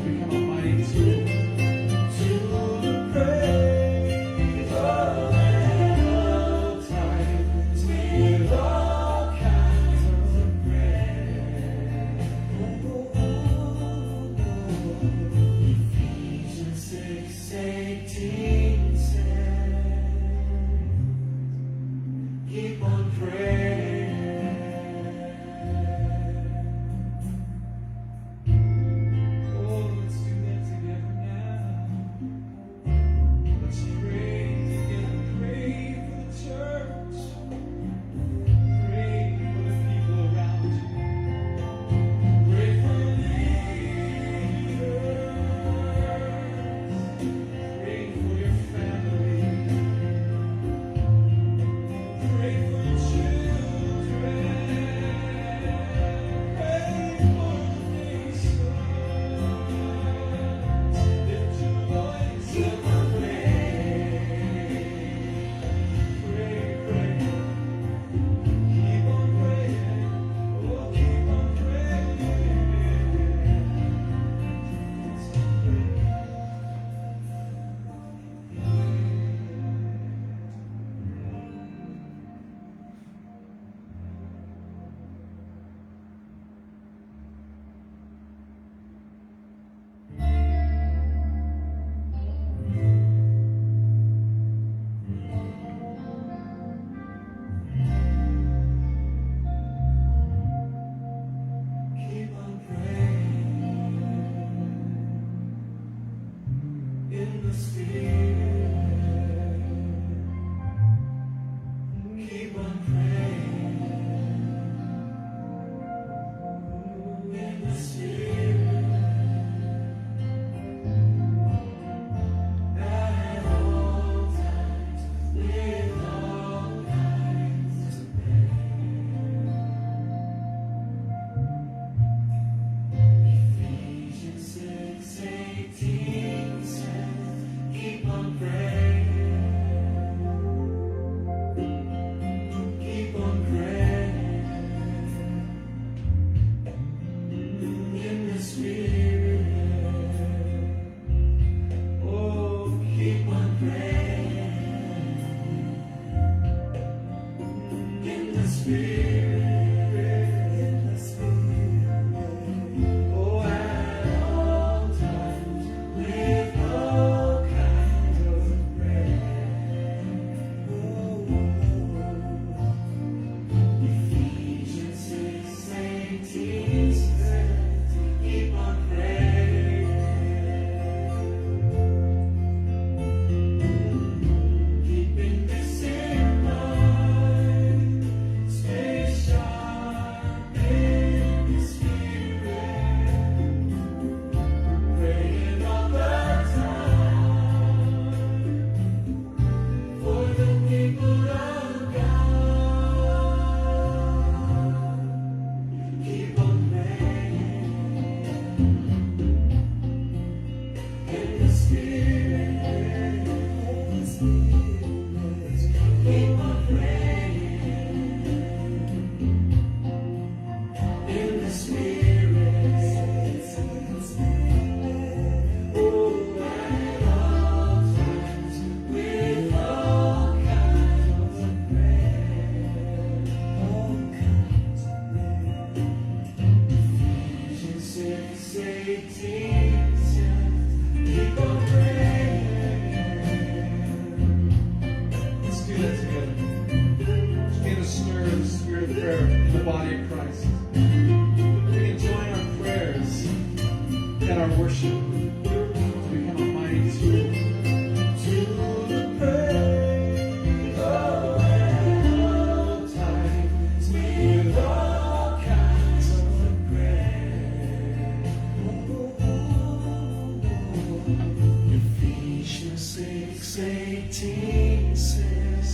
become a mighty tool. Keep on praying. Oh, let's do that together now. Let's pray together. Pray for the church. Pray for the people around you. Pray for your leaders. Pray for your family. Pray for your children. Pray for the nations. Lift your voice and pray. Pray. Keep on praying. Oh, keep on praying. Keep on praying in the Spirit. Keep on praying in the Spirit. At all times, with all kinds of Ephesians 6:18 says, keep on praying. Keep on praying in the Spirit. Oh, keep on praying in the Spirit. In the Spirit. Oh, at all times, with all kinds of prayer. Ephesians 6:18 says, keep on praying. Keeping this in mind, stay sharp in the Spirit, praying all the time for the people of God. Keep on praying in the Spirit. Keep on praying in the Spirit. Oh, at all times, with all kinds of prayer. Ephesians 6:18 says, keep on praying. Let's do that together. Begin to stir the spirit of prayer in the body of Christ. We can join our prayers and our worship to become a mighty tool. To pray all times with all kinds of prayer. Ephesians 6:18 says,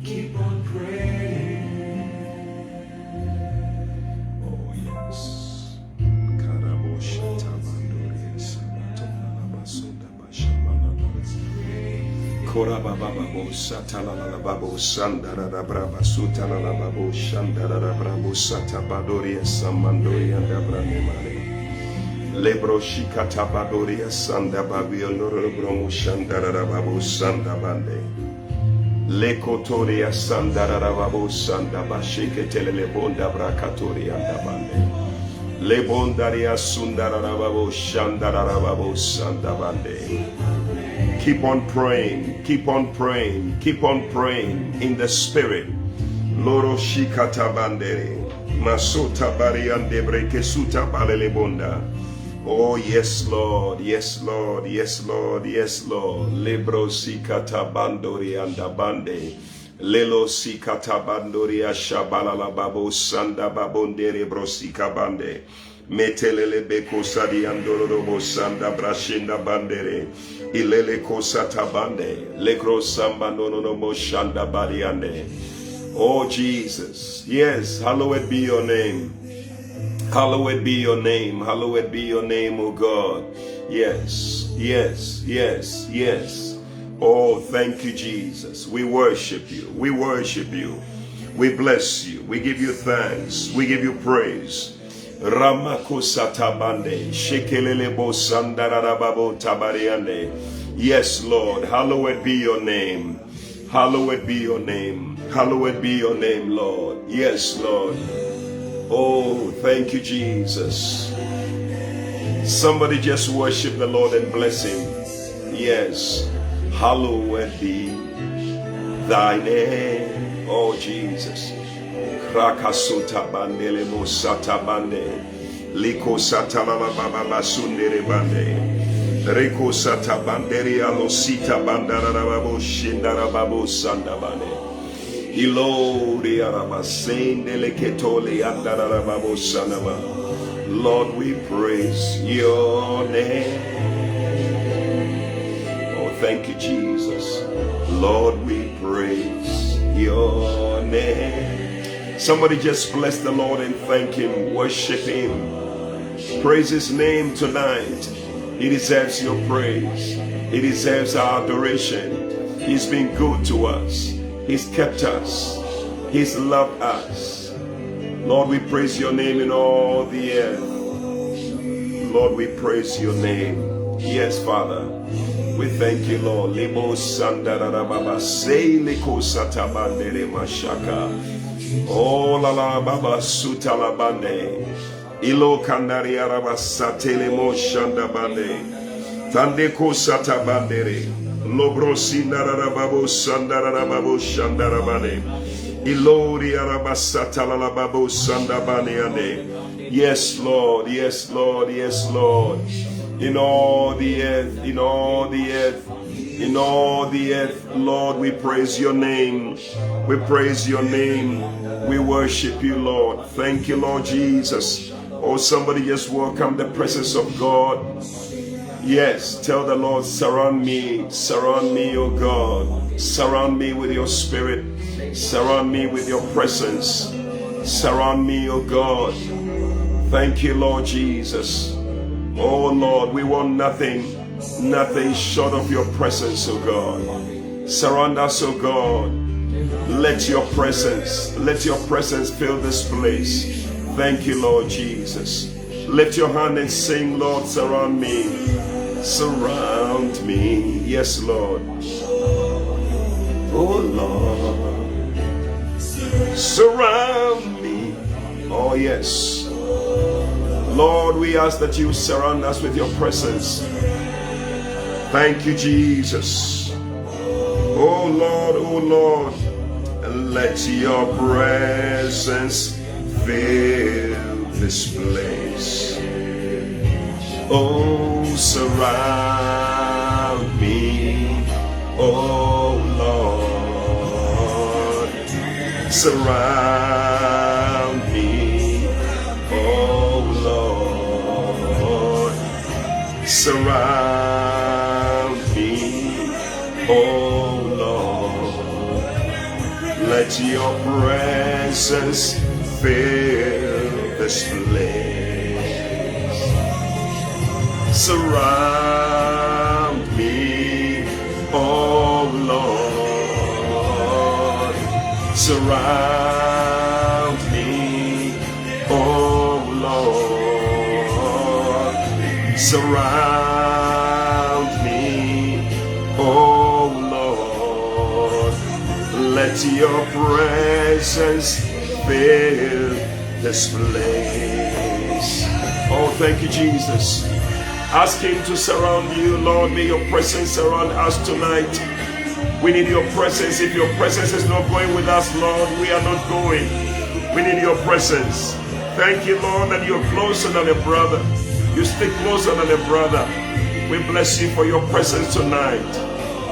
keep on praying. Oh, yes. koraba babo satala la babo sandara da braba sutala la babo shandara da brabo sata badoria samandoria da brane mare. Lebro shikata badoria sanda babio noro bromo shandara da babo sanda bande. Le kotoria sandara da babo sanda bashike telele bonda brakatoria da bande. Le bondaria sundara da babo shandara da babo sanda bande. Keep on praying, keep on praying, keep on praying in the spirit. Loro shikata bandere, masota bariande brekesuta balele bonda. Oh yes Lord, yes Lord, yes Lord, yes Lord. Lebro sikata bandori anda bande. Lelo sikata bandori ashabala la babo sanda babondere brosika bande. Metelele beko sadi andoro sanda brashinda bandere. Ilele kosata bande. Lekro samba no mo shanda bariande. Oh Jesus, yes, hallowed be your name. Hallowed be your name. Hallowed be your name, O God. Yes, yes, yes, yes. Oh, thank you, Jesus. We worship you. We worship you. We bless you. We give you thanks. We give you praise. Ramako satabande. Shekelele bo sandarababo tabariande. Yes, Lord. Hallowed be your name. Hallowed be your name. Hallowed be your name, Lord. Yes, Lord. Oh, thank you, Jesus. Somebody just worship the Lord and bless him. Yes. Hallowed be thy name, oh Jesus. Krakasuta bandele mosata bande. Liko satalala baba basundere bande. Reko sata banderi alosita bandara babo shindara babo sanda bande. Lord, we praise your name. Oh, thank you, Jesus. Lord, we praise your name. Somebody just bless the Lord and thank him. Worship him. Praise his name tonight. He deserves your praise. He deserves our adoration. He's been good to us. He's kept us. He's loved us. Lord, we praise your name in all the earth. Lord, we praise your name. Yes, Father. We thank you, Lord. Lebo sandarababa seliko satabandere mashaka. Oh la la baba sutalabande. Ilo kandari araba satele mo shandabande. Tandeko satabandere. Lobrosi narababo sandarababo shandarabane. Ilori arabasata la babo sandabane ane. Yes, Lord, yes, Lord, yes, Lord. In all the earth, in all the earth, in all the earth, Lord, we praise your name. We praise your name. We worship you, Lord. Thank you, Lord Jesus. Oh, somebody just welcome the presence of God. Yes, tell the Lord, surround me, oh God. Surround me with your spirit. Surround me with your presence. Surround me, oh God. Thank you, Lord Jesus. Oh Lord, we want nothing short of your presence, oh God. Surround us, oh God. Let your presence fill this place. Thank you, Lord Jesus. Lift your hand and sing, Lord, surround me. Surround me. Yes, Lord. Oh, Lord. Surround me. Oh, yes. Lord, we ask that you surround us with your presence. Thank you, Jesus. Oh, Lord. Let your presence fill this place. Oh, surround me, oh Lord. Surround me, oh Lord. Surround me, oh Lord. Let your presence fill this place. Surround me, oh Surround me, oh Lord. Surround me, oh Lord. Let your presence fill this place. Oh, thank you, Jesus. Ask him to surround you, Lord. May your presence surround us tonight. We need your presence. If your presence is not going with us, Lord, we are not going. We need your presence. Thank you, Lord, that you're closer than a brother. You stick closer than a brother. We bless you for your presence tonight.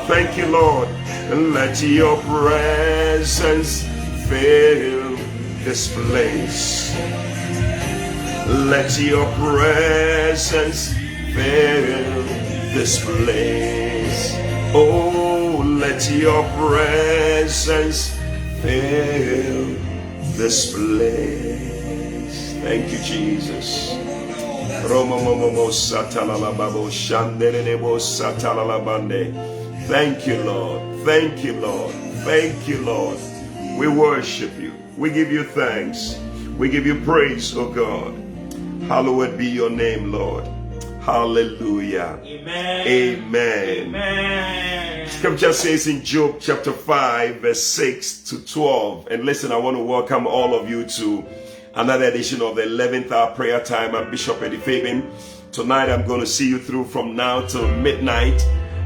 Thank you, Lord. And let your presence fill this place. Let your presence fill this place. Oh, let your presence fill this place. Thank you, Jesus. Thank you, Lord. Thank you, Lord. Thank you, Lord. We worship you. We give you thanks. We give you praise, oh God. Hallowed be your name, Lord. Hallelujah. Amen. Amen. Amen. Scripture says in Job chapter 5 verse 6 to 12. And listen, I want to welcome all of you to another edition of the 11th hour prayer time at Bishop Eddie Fabian. Tonight I'm going to see you through from now till midnight.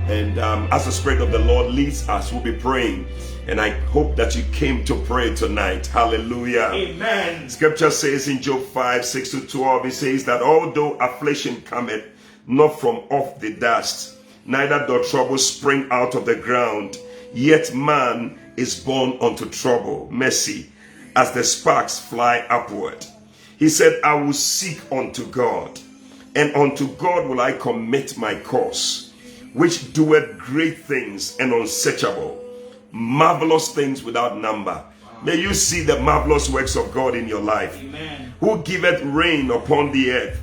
And as the Spirit of the Lord leads us, we'll be praying. And I hope that you came to pray tonight. Hallelujah. Amen. Scripture says in Job 5, 6 to 12, it says that although affliction cometh not from off the dust, neither doth trouble spring out of the ground, yet man is born unto trouble, mercy, as the sparks fly upward. He said, I will seek unto God, and unto God will I commit my cause, which doeth great things and unsearchable, marvelous things without number. May you see the marvelous works of God in your life. Amen. Who giveth rain upon the earth,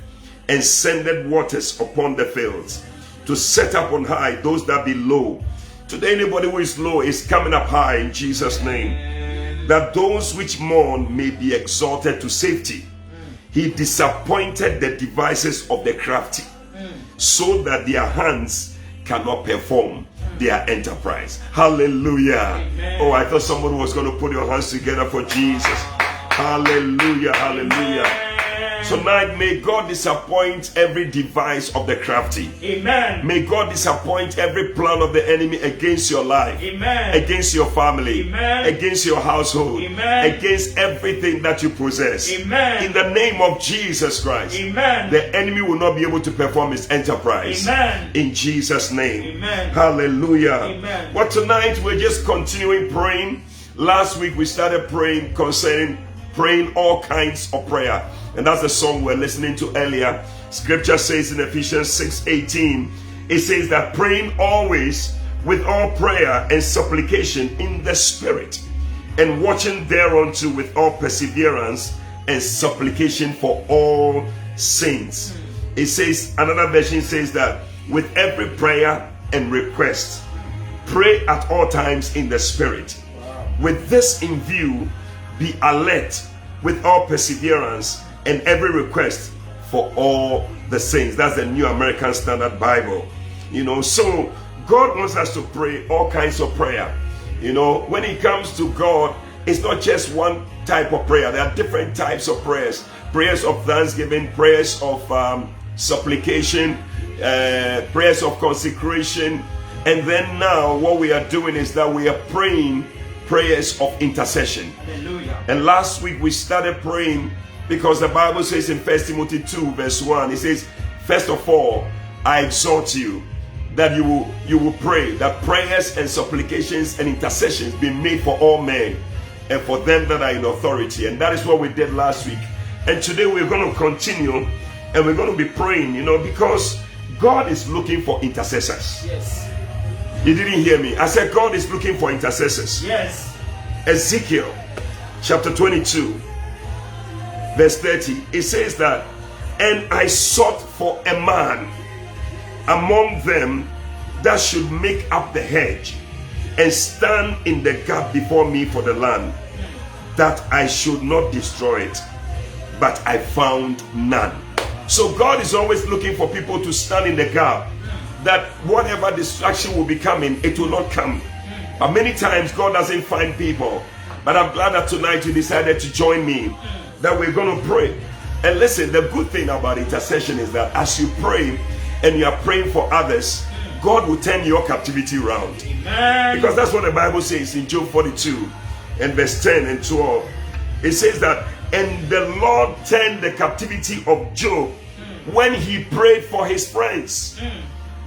and sendeth waters upon the fields, to set up on high those that be low. Today anybody who is low is coming up high in Jesus' name. That those which mourn may be exalted to safety. He disappointed the devices of the crafty, so that their hands cannot perform their enterprise. Hallelujah. Amen. Oh, I thought somebody was going to put your hands together for Jesus. Hallelujah. Hallelujah. Amen. Tonight, may God disappoint every device of the crafty. Amen. May God disappoint every plan of the enemy against your life, Amen. against your family, Amen. against your household, Amen. against everything that you possess. Amen. In the name of Jesus Christ, Amen. the enemy will not be able to perform his enterprise. Amen. In Jesus' name. Amen. Hallelujah. Amen. But tonight we're just continuing praying. Last week we started praying concerning praying all kinds of prayer. And that's the song we're listening to earlier. Scripture says in Ephesians 6:18, it says that praying always with all prayer and supplication in the Spirit, and watching thereunto with all perseverance and supplication for all saints. It says, another version says that with every prayer and request, pray at all times in the Spirit. With this in view, be alert with all perseverance and every request for all the saints. That's the New American Standard Bible. You know, so God wants us to pray all kinds of prayer. You know, when it comes to God, it's not just one type of prayer. There are different types of prayers. Prayers of thanksgiving, prayers of supplication, prayers of consecration. And then now what we are doing is that we are praying prayers of intercession. Hallelujah. And last week we started praying because the Bible says in 1 Timothy 2 verse 1, it says, first of all, I exhort you that you will pray, that prayers and supplications and intercessions be made for all men and for them that are in authority. And that is what we did last week. And today we're going to continue and we're going to be praying, you know, because God is looking for intercessors. Yes. You didn't hear me. I said God is looking for intercessors. Yes. Ezekiel chapter 22 verse 30, it says that, and I sought for a man among them that should make up the hedge and stand in the gap before me for the land, that I should not destroy it, but I found none. So God is always looking for people to stand in the gap, that whatever distraction will be coming, it will not come. But many times God doesn't find people. But I'm glad that tonight you decided to join me, that we're going to pray. And listen, the good thing about intercession is that as you pray and you are praying for others, God will turn your captivity around. Amen. Because that's what the Bible says in Job 42 and verse 10 and 12. It says that, and the Lord turned the captivity of Job when he prayed for his friends.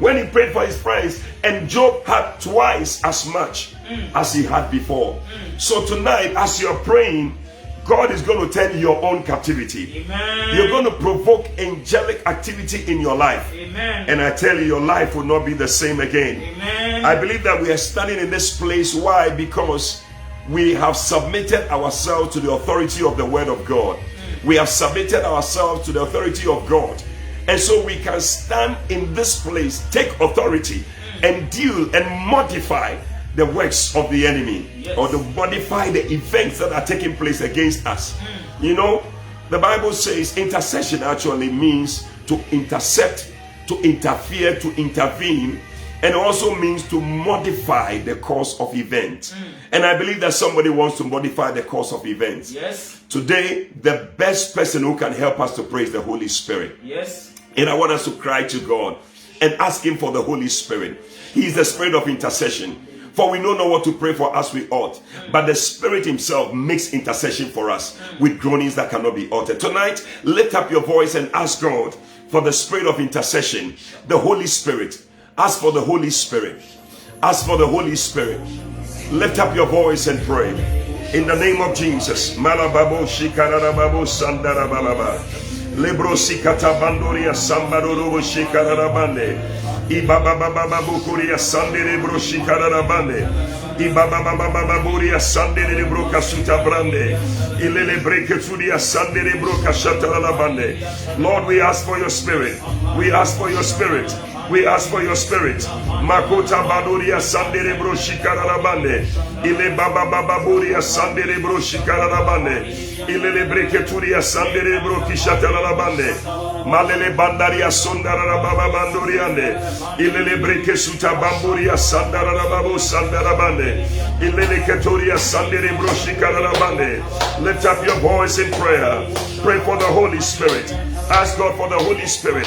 When he prayed for his friends, and Job had twice as much as he had before. So tonight, as you're praying, God is going to turn your own captivity. Amen. You're going to provoke angelic activity in your life. Amen. And I tell you, your life will not be the same again. Amen. I believe that we are standing in this place. Why? Because we have submitted ourselves to the authority of the Word of God. We have submitted ourselves to the authority of God. And so we can stand in this place, take authority, and deal and modify the works of the enemy, or to modify the events that are taking place against us. You know, the Bible says intercession actually means to intercept, to interfere, to intervene, and also means to modify the course of events. And I believe that somebody wants to modify the course of events. Yes. Today, the best person who can help us to pray is the Holy Spirit. Yes. And I want us to cry to God and ask Him for the Holy Spirit. He is the Spirit of intercession. For we don't know what to pray for as we ought. But the Spirit Himself makes intercession for us with groanings that cannot be uttered. Tonight, lift up your voice and ask God for the Spirit of intercession, the Holy Spirit. Ask for the Holy Spirit. Ask for the Holy Spirit. Lift up your voice and pray. In the name of Jesus. Malababo shikarababo sandarababa. Lebro sikata bandoria sambarubo shikarabande. Ibabababa bukuria sandere bro shikarabande. Ibabababa buria sandere bro kasuta brande. Ilele breke fudia sandere bro kashata labande. Lord, we ask for your Spirit. We ask for your Spirit. We ask for your Spirit. Makota baduria sandere bro shikarabande. Ile baba baba buria sandere bro shikarabande. Ilele breke turia sandere bro kishata labande. Malele bandaria sondara baba bandoriande. Ilele breke suta bamburia sandara babo sandara bande. Ilele ketoria sandere bro shikarabande. Lift up your voice in prayer. Pray for the Holy Spirit. Ask God for the Holy Spirit.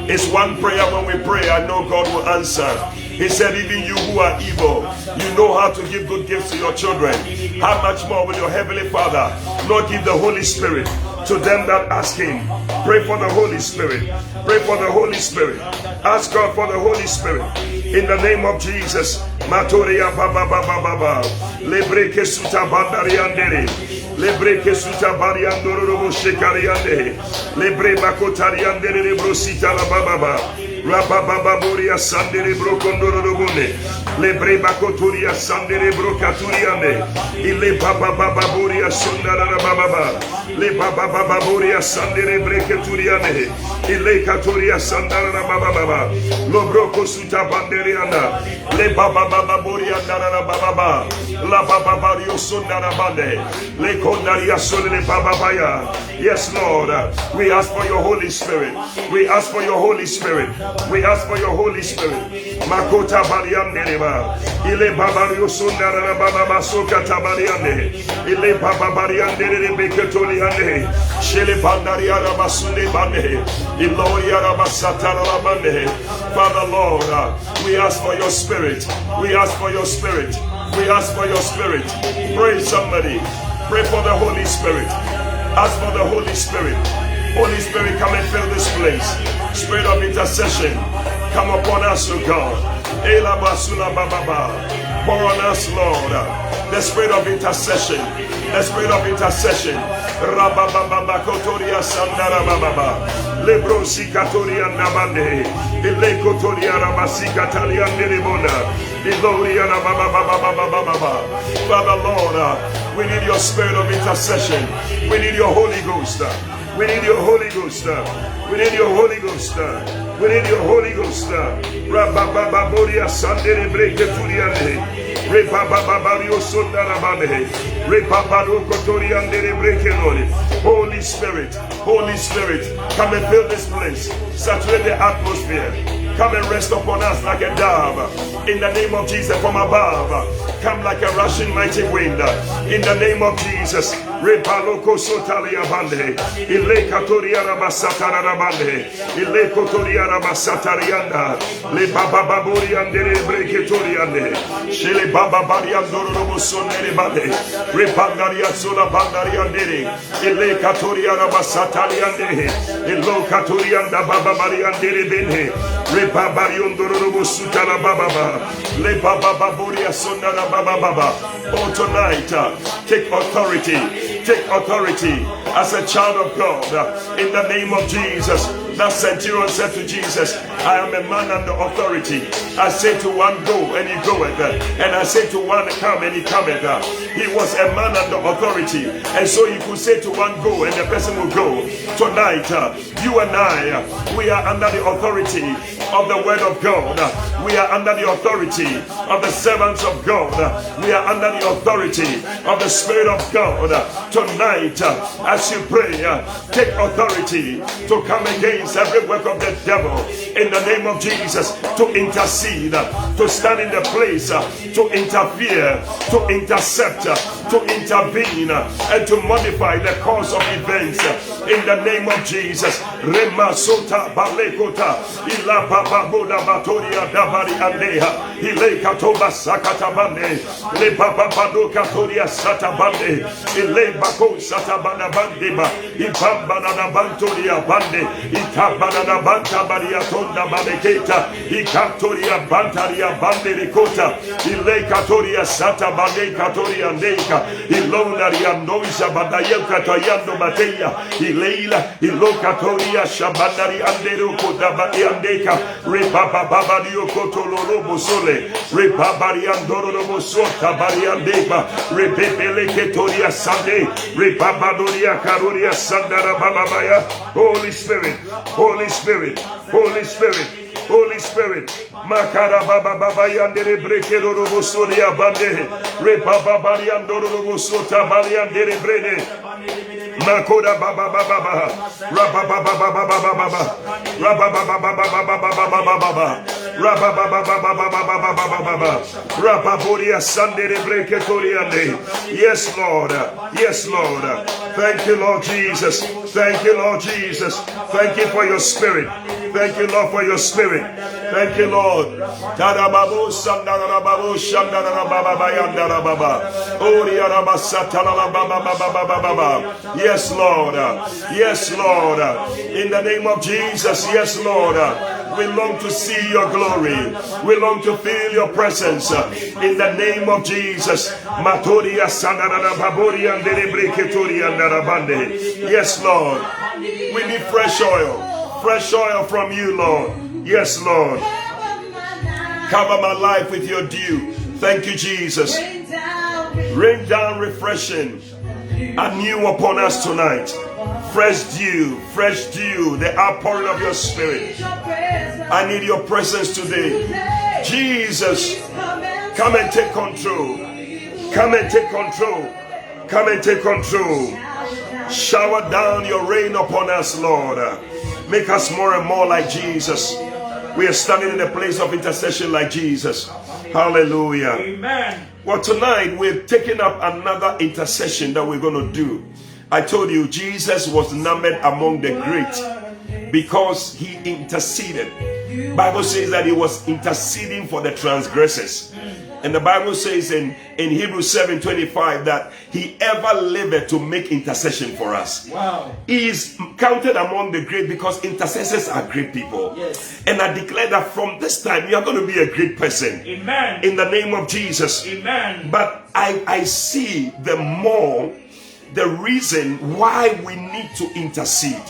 It's one prayer when we pray, I know God will answer. He said, even you who are evil, you know how to give good gifts to your children. How much more will your Heavenly Father not give the Holy Spirit to them that ask Him? Pray for the Holy Spirit. Pray for the Holy Spirit. Ask God for the Holy Spirit. In the name of Jesus. Matoria baba baba baba. Lebreke suta bandariandere. Lebreke suta bariandoro shekariande. Lebre makotariandere lebrosita la baba. Rababa boria sandere bro kondoro bune. Lebre makotoria sandere bro katuriande. Ile baba baba boria sondara baba. Le baba baba boria sandere breke turiande. Ile katoria sandara baba. Lobroko suta banderiana. Le baba baba boria dara baba. La baba bario sondara bande. Le kondaria sole baba baya. Yes, Lord, we ask for your Holy Spirit. We ask for your Holy Spirit. We ask for your Holy Spirit. Makota bariandereba. Ile babario sondara baba basoka tabariande. Ile baba bariandere beketoliande. Shele bandaria rabasunde bande. Iloria rabasatara bande. Father Lord, we ask for your Spirit. We ask for your Spirit. We ask for your Spirit. Pray somebody. Pray for the Holy Spirit. Ask for the Holy Spirit. Holy Spirit, come and fill this place. Spirit of intercession, come upon us, O God. Ela basula bababa. Pour on us, Lord, the spirit of intercession. The spirit of intercession. Rabababa kotoria sandara bababa. Lebrosi katoria nabande. Ile kotoria rabasika taliande lebona. Iloria bababa. Father Lord, we need your spirit of intercession. We need your Holy Ghost. We need your Holy Ghost. We need your Holy Ghost. We need your Holy Ghost. Rababa boria sandere breke turiande. Holy Spirit, Holy Spirit, come and fill this place. Saturate the atmosphere. Come and rest upon us like a dove. In the name of Jesus from above. Come like a rushing mighty wind. In the name of Jesus. Repaloko sotalia bande. Ile katoria rabasatara rabande. Ile kotoria rabasatarianda. Le baba baburi andere breketoriande. Shele baba bariandoro robosonere bande. Repandaria sola bandariande. Ile katoria rabasatariande. Ile katorianda baba bariande bene. Oh, tonight, take authority. Take authority as a child of God in the name of Jesus. That centurion said to Jesus, I am a man under authority. I say to one, go, and he goeth. And I say to one, come, and he cometh. He was a man under authority. And so he could say to one, go, and the person will go. Tonight, you and I, we are under the authority of the word of God. We are under the authority of the servants of God. We are under the authority of the Spirit of God. Tonight, as you pray, take authority to come against every work of the devil in the name of Jesus, to intercede, to stand in the place, to interfere, to intercept, to intervene, and to modify the course of events in the name of Jesus. Remasota balekota ila bababoda batoria dabari andeha ile katoba sakatabande le bababado katoria satabande ile bako satabana bandeba ibamba na bantoria bande itabana na banta baria tonda babeketa ikatoria bantaria bande rekota ile katoria satabande katoria ndeka ilonaria noisa badayel katayando mateya ileila ilokatoria shabandari andero kodaba andeka rebaba babadio kotoloro bosole rebabari andoro bosota bari andeba rebebele ketoria sande rebabadoria karoria sandara babaya. Holy Spirit, Holy Spirit, Holy Spirit, Holy Spirit, Makara Baba Baba Yandere Brekero Robosoria Bande, Rebaba Bariandoro Robosota Bariandere Brene, Makoda Baba Baba, Rabba Baba Baba Baba, Rabba Baba Baba Baba Baba, Rabba Baba Baba Baba, Rabba Boria Sandere Breketoriande. Yes, Lord, yes, Lord. Thank you, Lord Jesus. Thank you, Lord Jesus. Thank you for your spirit. Thank you, Lord, for your spirit. Thank you, Lord. Tarababu Sandarababu Shandarababa Yandarababa. Oriaraba Satalababa Baba. Yes, Lord. Yes, Lord. In the name of Jesus, yes, Lord. We long to see your glory. We long to feel your presence. In the name of Jesus. Matoria Sandarababori and Derebreketoria and Darabande. Yes, Lord. We need fresh oil. Fresh oil from you, Lord. Yes, Lord. Cover my life with your dew. Thank you, Jesus. Rain down refreshing anew upon us tonight. Fresh dew, the outpouring of your spirit. I need your presence today. Jesus, come and take control. Come and take control. Come and take control. Shower down your rain upon us, Lord. Make us more and more like Jesus. We are standing in the place of intercession like Jesus. Hallelujah. Amen. Well, tonight we're taking up another intercession that we're going to do. I told you Jesus was numbered among the great because he interceded. Bible says that he was interceding for the transgressors. And the Bible says in Hebrews 7:25 that he ever lived to make intercession for us. Wow. He is counted among the great because intercessors are great people. Yes. And I declare that from this time you are going to be a great person. Amen. In the name of Jesus. Amen. But I see the reason why we need to intercede.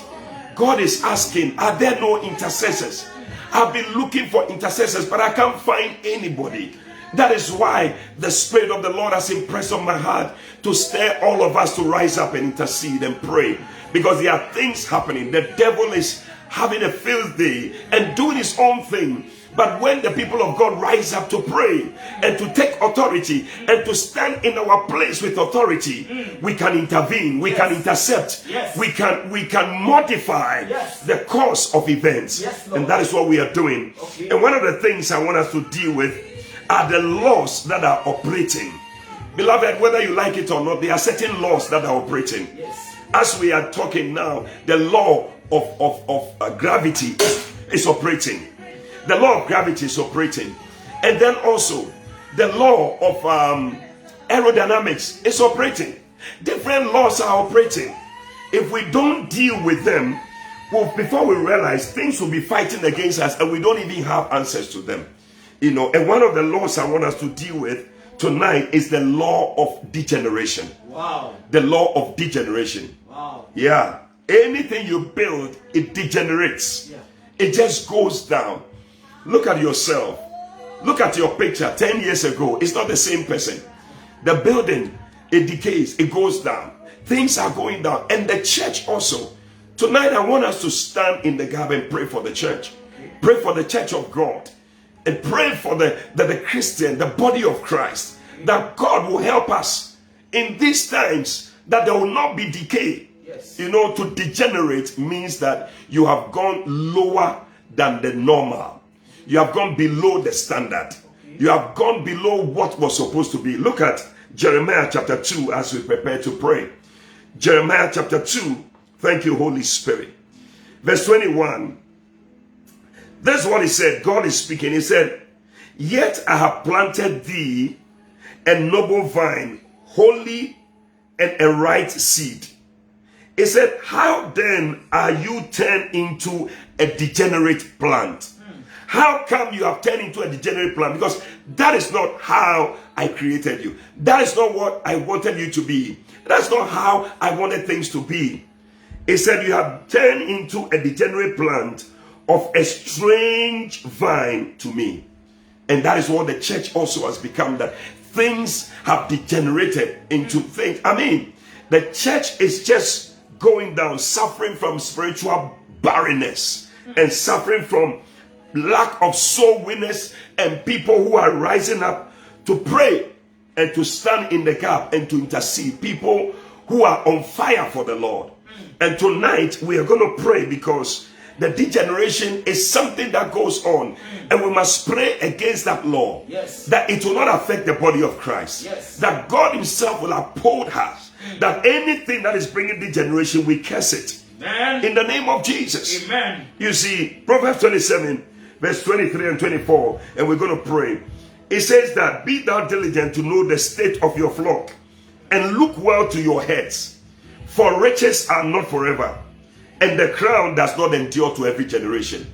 God is asking, are there no intercessors? I've been looking for intercessors, but I can't find anybody. That is why the Spirit of the Lord has impressed on my heart to stir all of us to rise up and intercede and pray. Because there are things happening. The devil is having a field day and doing his own thing. But when the people of God rise up to pray and to take authority and to stand in our place with authority, we can intervene, we can intercept, we can modify the course of events. And that is what we are doing. And one of the things I want us to deal with are the laws that are operating. Beloved, whether you like it or not, there are certain laws that are operating. As we are talking now, the law of gravity is operating. The law of gravity is operating. And then also, the law of aerodynamics is operating. Different laws are operating. If we don't deal with them, well, before we realize, things will be fighting against us and we don't even have answers to them. You know, and one of the laws I want us to deal with tonight is the law of degeneration. Wow. The law of degeneration. Wow. Yeah. Anything you build, it degenerates. Yeah. It just goes down. Look at yourself. Look at your picture 10 years ago. It's not the same person. The building, it decays, it goes down. Things are going down. And the church also. Tonight, I want us to stand in the gap and pray for the church. Pray for the church of God. And pray for the Christian, the body of Christ. That God will help us in these times, that there will not be decay. Yes. You know, to degenerate means that you have gone lower than the normal. You have gone below the standard. You have gone below what was supposed to be. Look at Jeremiah chapter 2 as we prepare to pray. Jeremiah chapter 2. Thank you, Holy Spirit. Verse 21. That's what he said. God is speaking. He said, "Yet I have planted thee a noble vine, holy and a right seed." He said, "How then are you turned into a degenerate plant?" How come you have turned into a degenerate plant? Because that is not how I created you. That is not what I wanted you to be. That's not how I wanted things to be. He said, "You have turned into a degenerate plant of a strange vine to me." And that is what the church also has become, that things have degenerated into things. I mean, the church is just going down, suffering from spiritual barrenness and suffering from lack of soul winners and people who are rising up to pray and to stand in the gap and to intercede. People who are on fire for the Lord. And tonight we are going to pray because the degeneration is something that goes on, and we must pray against that law. Yes. That it will not affect the body of Christ. Yes. That God himself will uphold us. That anything that is bringing degeneration, we curse it. Amen. In the name of Jesus. Amen. You see, Proverbs 27 verse 23 and 24, and we're going to pray. It says that, "Be thou diligent to know the state of your flock, and look well to your heads, for riches are not forever, and the crown does not endure to every generation."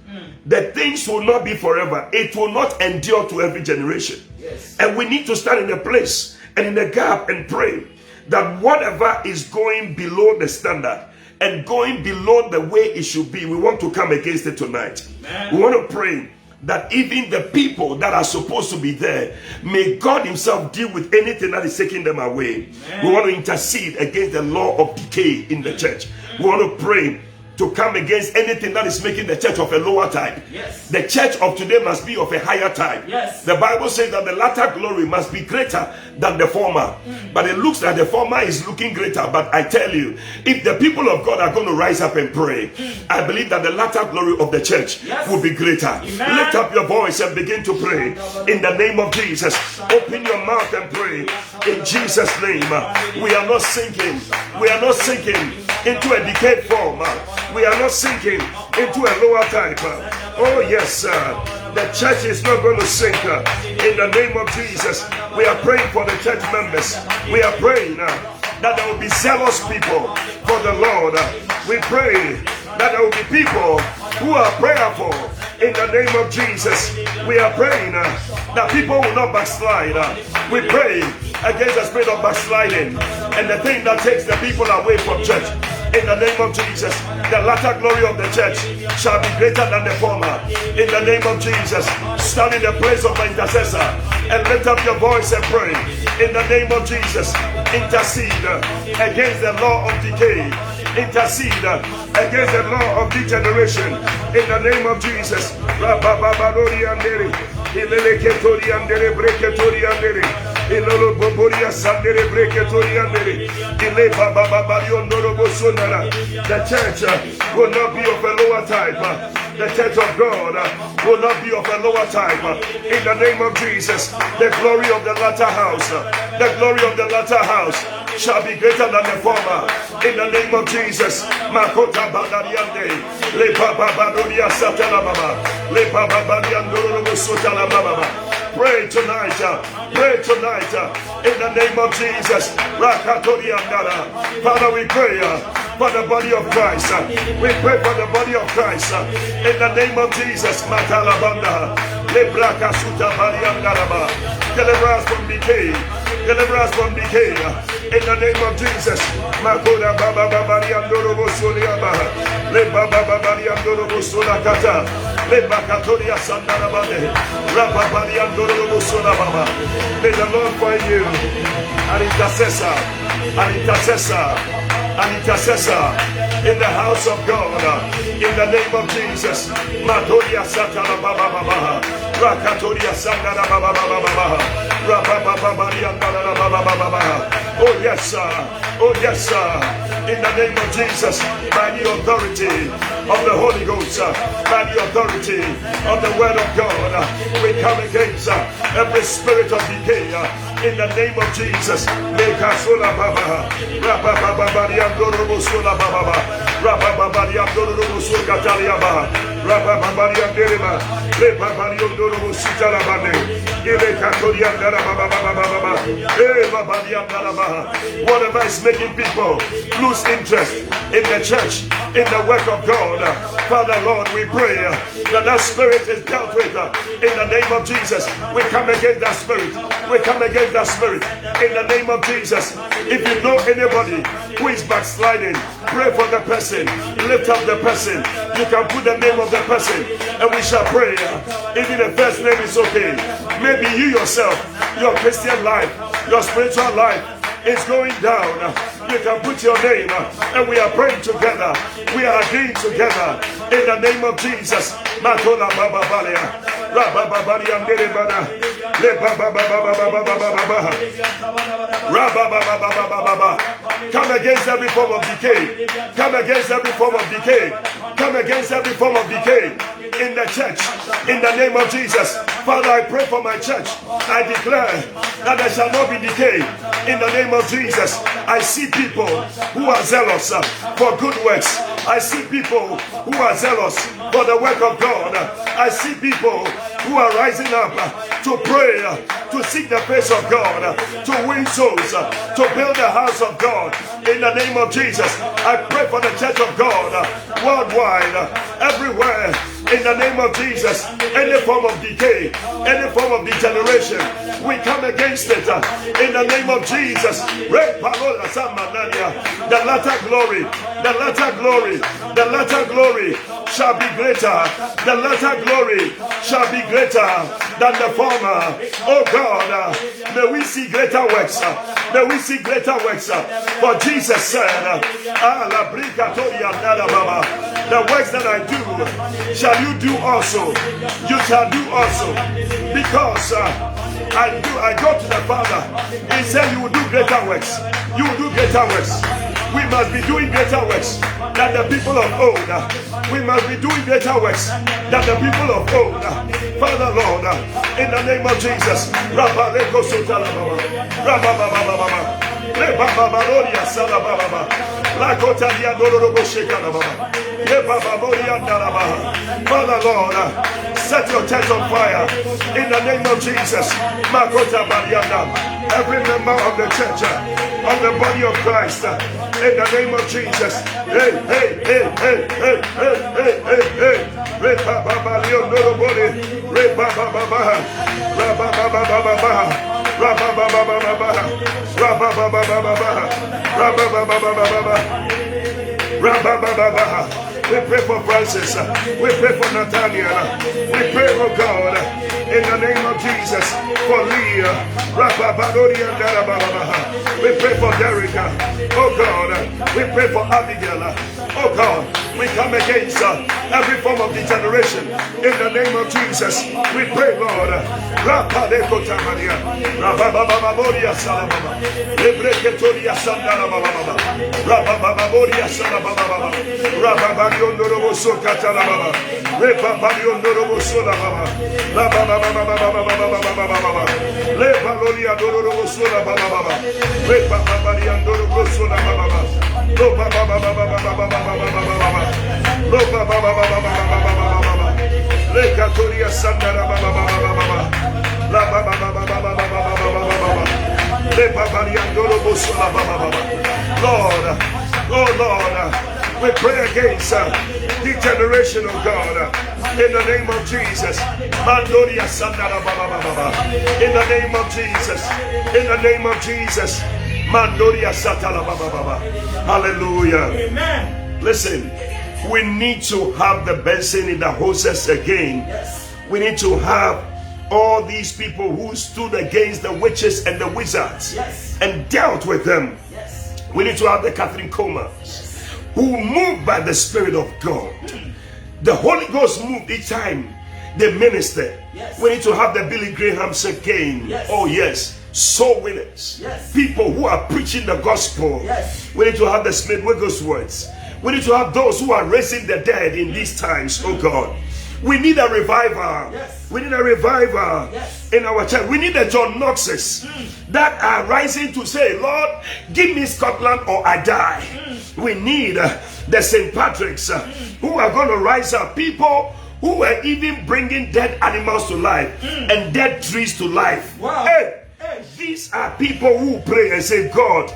The things will not be forever. It will not endure to every generation. Yes. And we need to stand in a place and in the gap and pray that whatever is going below the standard and going below the way it should be, we want to come against it tonight. Amen. We want to pray that even the people that are supposed to be there, may God himself deal with anything that is taking them away. Amen. We want to intercede against the law of decay in the church. We want to pray to come against anything that is making the church of a lower type. Yes. The church of today must be of a higher type. Yes. The Bible says that the latter glory must be greater than the former. But it looks like the former is looking greater. But I tell you, if the people of God are going to rise up and pray, I believe that the latter glory of the church will be greater. Amen. Lift up your voice and begin to pray. In the name of Jesus, open your mouth and pray. In Jesus' name, we are not sinking. We are not sinking into a decayed form. We are not sinking into a lower type. Oh yes, sir. The church is not going to sink. In the name of Jesus, we are praying for the church members. We are praying that there will be zealous people for the Lord. We pray that there will be people who are prayerful. In the name of Jesus, we are praying that people will not backslide. We pray against the spirit of backsliding and the thing that takes the people away from church. In the name of Jesus, the latter glory of the church shall be greater than the former. In the name of Jesus, stand in the place of the intercessor and lift up your voice and pray. In the name of Jesus, intercede against the law of decay. intercede against the law of degeneration in the name of Jesus. Rabababadori andere, ileleketori andere, breketori andere, ilolo boboria sandere, breketori andere, ile babababari ondoro bosonara. The church will not be of a lower type. The church of God will not be of a lower type. In the name of Jesus, the glory of the latter house, the glory of the latter house shall be greater than the former. In the name of Jesus, Makota Badariande, Le Baba Badoria Satana Mama, Le Baba Badiandoro Sotala Mama. Pray tonight, in the name of Jesus. Rakatoriandara. Father, we pray for the body of Christ. We pray for the body of Christ in the name of Jesus. Matalabanda, Lebraka Suta Bariandaraba. Deliver us from decay. Deliver us from decay in the name of Jesus. Makoda Baba Babariandoro Bosoliaba, Le Baba Babariandoro Bosolakata, Le Bakatoria Sandarabade, Rababariandoro Bosolababa. May the Lord find you an intercessor, an intercessor, an intercessor in the house of God, in the name of Jesus. Matoria Satana Baba Baba, Rakatoria Sandara Baba Baba, Rabababariandara Baba Baba. Oh yes, sir. Oh yes, sir. In the name of Jesus, by the authority of the Holy Ghost, by the authority of the Word of God, we come against every spirit of decay. In the name of Jesus, Lekasula Baba, Rabababariandoro Sula Baba, Rabababariandoro Sukataliaba, Rabababariandema, Lebabariandoro Sitalabane, Ilekatoliandara Baba, whatever is making people lose interest in the church, in the work of God, Father Lord, we pray that that spirit is dealt with in the name of Jesus. We come against that spirit. We come against that spirit in the name of Jesus. If you know anybody who is backsliding, pray for the person. Lift up the person. You can put the name of the person and we shall pray. Even the first name is okay. Maybe you yourself, your Christian life, your spiritual life is going down. You can put your name and we are praying together. We are agreeing together in the name of Jesus. Matola Baba Balia, Rabba Balia Deribana, Le Baba Baba. Come against every form of decay. Come against every form of decay. Come against every form of decay in the church. In the name of Jesus. Father, I pray for my church. I declare that there shall not be decay. In the name of Jesus. I see people who are zealous for good works. I see people who are zealous for the work of God. I see people who are rising up to pray, to seek the face of God, to win souls, to build the house of God. In the name of Jesus, I pray for the church of God worldwide, everywhere. In the name of Jesus, any form of decay, any form of degeneration, we come against it. In the name of Jesus, the latter glory, the latter glory, the latter glory shall be greater. The latter glory shall be greater than the former. Oh God, may we see greater works. May we see greater works. For Jesus said, the works that I do shall you do also. You shall do also. Because I go to the Father. He said you will do greater works. You will do greater works. We must be doing greater works than the people of old. We must be doing greater works than the people of old. Father Lord, in the name of Jesus, Father Lord, set your church on fire in the name of Jesus. Every member of the church, of the body of Christ, in the name of Jesus. Hey, hey, hey, hey, hey, hey, hey, hey, hey. We pray for Francis. We pray for Nathaniel. We pray, oh God, in the name of Jesus, for Leah. We pray for Derek. Oh God, we pray for Abigail. Oh God, we come against every form of degeneration in the name of Jesus. We pray, Lord. Lord, oh Lord, we pray against degeneration, oh God, in the name of Jesus. In the name of Jesus, in the name of Jesus. Hallelujah. Amen. Listen, we need to have the Benson in the houses again. Yes. We need to have all these people who stood against the witches and the wizards, Yes. and dealt with them. Yes. We need to have the Catherine Comas, Yes. who moved by the Spirit of God. The Holy Ghost moved each time they ministered. Yes. We need to have the Billy Grahams again. Yes. Oh yes, soul winners. Yes. People who are preaching the gospel. Yes. We need to have the Smith Wigglesworths. We need to have those who are raising the dead in these times, oh God. We need a revival. Yes. We need a revival Yes. in our church. We need the John Knoxes that are rising to say, Lord, give me Scotland or I die. We need the St. Patricks who are going to rise up. People who are even bringing dead animals to life and dead trees to life. Wow. Hey, Hey. these are people who pray and say, God,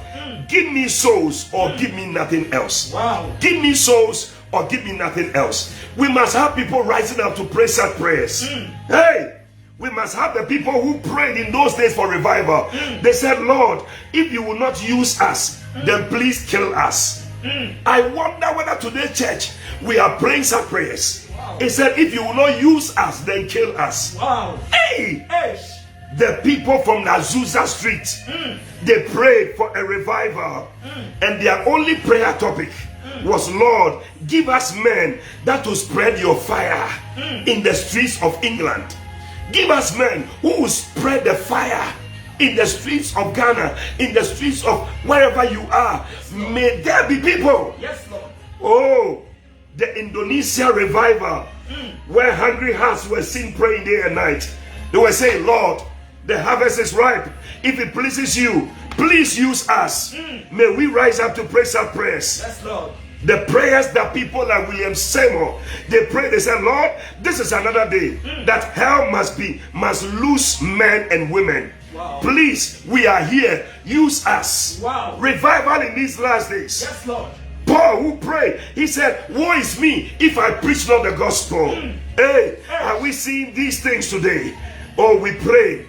give me souls or give me nothing else. Wow. Give me souls or give me nothing else. We must have people rising up to pray such prayers. Hey, we must have the people who prayed in those days for revival. They said, Lord, if you will not use us, then please kill us. I wonder whether today's church we are praying such prayers. It said, if you will not use us, then kill us. Wow. Hey, Hey. the people from Azusa Street, they prayed for a revival, and their only prayer topic was, Lord, give us men that will spread your fire in the streets of England. Give us men who will spread the fire in the streets of Ghana, in the streets of wherever you are. May there be people. Yes, Lord. Oh, the Indonesia revival, where hungry hearts were seen praying day and night. They were saying, Lord, the harvest is ripe. If it pleases you, please use us. May we rise up to pray some prayers. Yes, Lord. The prayers that people like William Seymour, they pray, they say, Lord, this is another day that hell must lose men and women. Wow. Please, we are here. Use us. Wow. Revival in these last days. Yes, Lord. Paul, who prayed, he said, woe is me if I preach not the gospel. Hey, are we seeing these things today? Oh, we pray.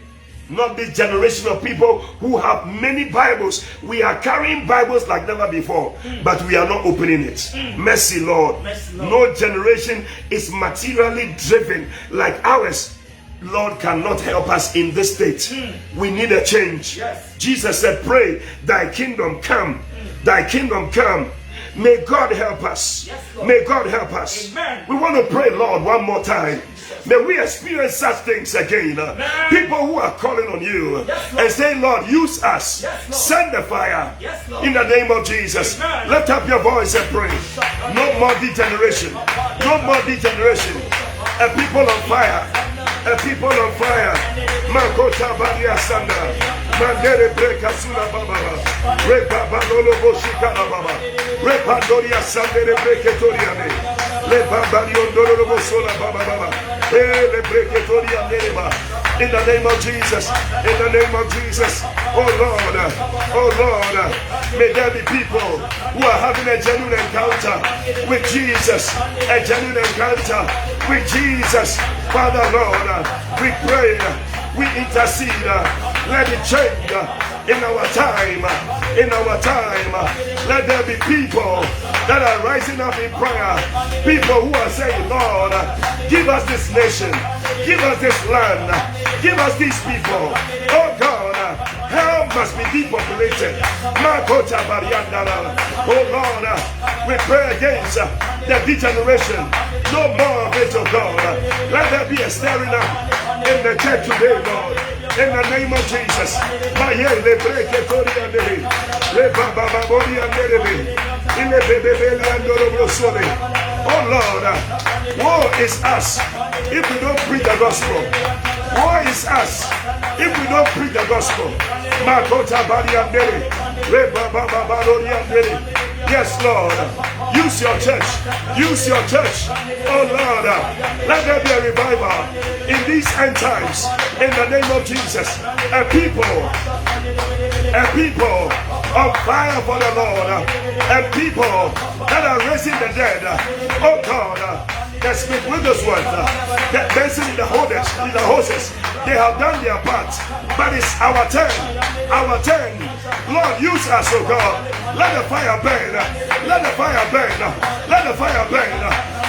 Not this generation of people who have many Bibles. We are carrying Bibles like never before, but we are not opening it. Mercy, Lord. Mercy, Lord. No generation is materially driven like ours. Lord cannot help us in this state. We need a change. Yes. Jesus said, pray, thy kingdom come. Thy kingdom come. May God help us. Yes, Lord. May God help us. Amen. We want to pray, Lord, one more time. May we experience such things again. People who are calling on you Yes, Lord. and saying, Lord, use us. Yes, Lord. Send the fire Yes, Lord. in the name of Jesus. Amen. Lift up your voice and pray. No more degeneration. No more degeneration. A people on fire. A people on fire. Makota Baria Sanda. Mandere Breka Sula Baba. Repa Balolo Boshika Baba. Repa Doria Sandere Breketoria. Lepa Bario Doro Bosola Baba. Le Breketoria Neba. In the name of Jesus. In the name of Jesus. Oh Lord. Oh Lord. May there be people who are having a genuine encounter with Jesus. A genuine encounter with Jesus. Father Lord, we pray, we intercede, let it change in our time, in our time. Let there be people that are rising up in prayer. People who are saying, Lord, give us this nation, give us this land, give us these people. Oh God, hell must be depopulated. Oh Lord, we pray against the degeneration. No more of it, oh God. Let there be a stirring up in the church today, Lord. In the name of Jesus. Oh Lord, woe is us if we don't preach the gospel. Woe is us if we don't preach the gospel. Yes, Lord. Use your church. Use your church. Oh Lord, let there be a revival in these end times. In the name of Jesus. A people on fire for the Lord. A people that are raising the dead. Oh God, that speak with us one. That dancing in the horses. They have done their part. But it's our turn. Our turn. Lord, use us, oh God. Let the fire burn. Let the fire burn. Let the fire burn.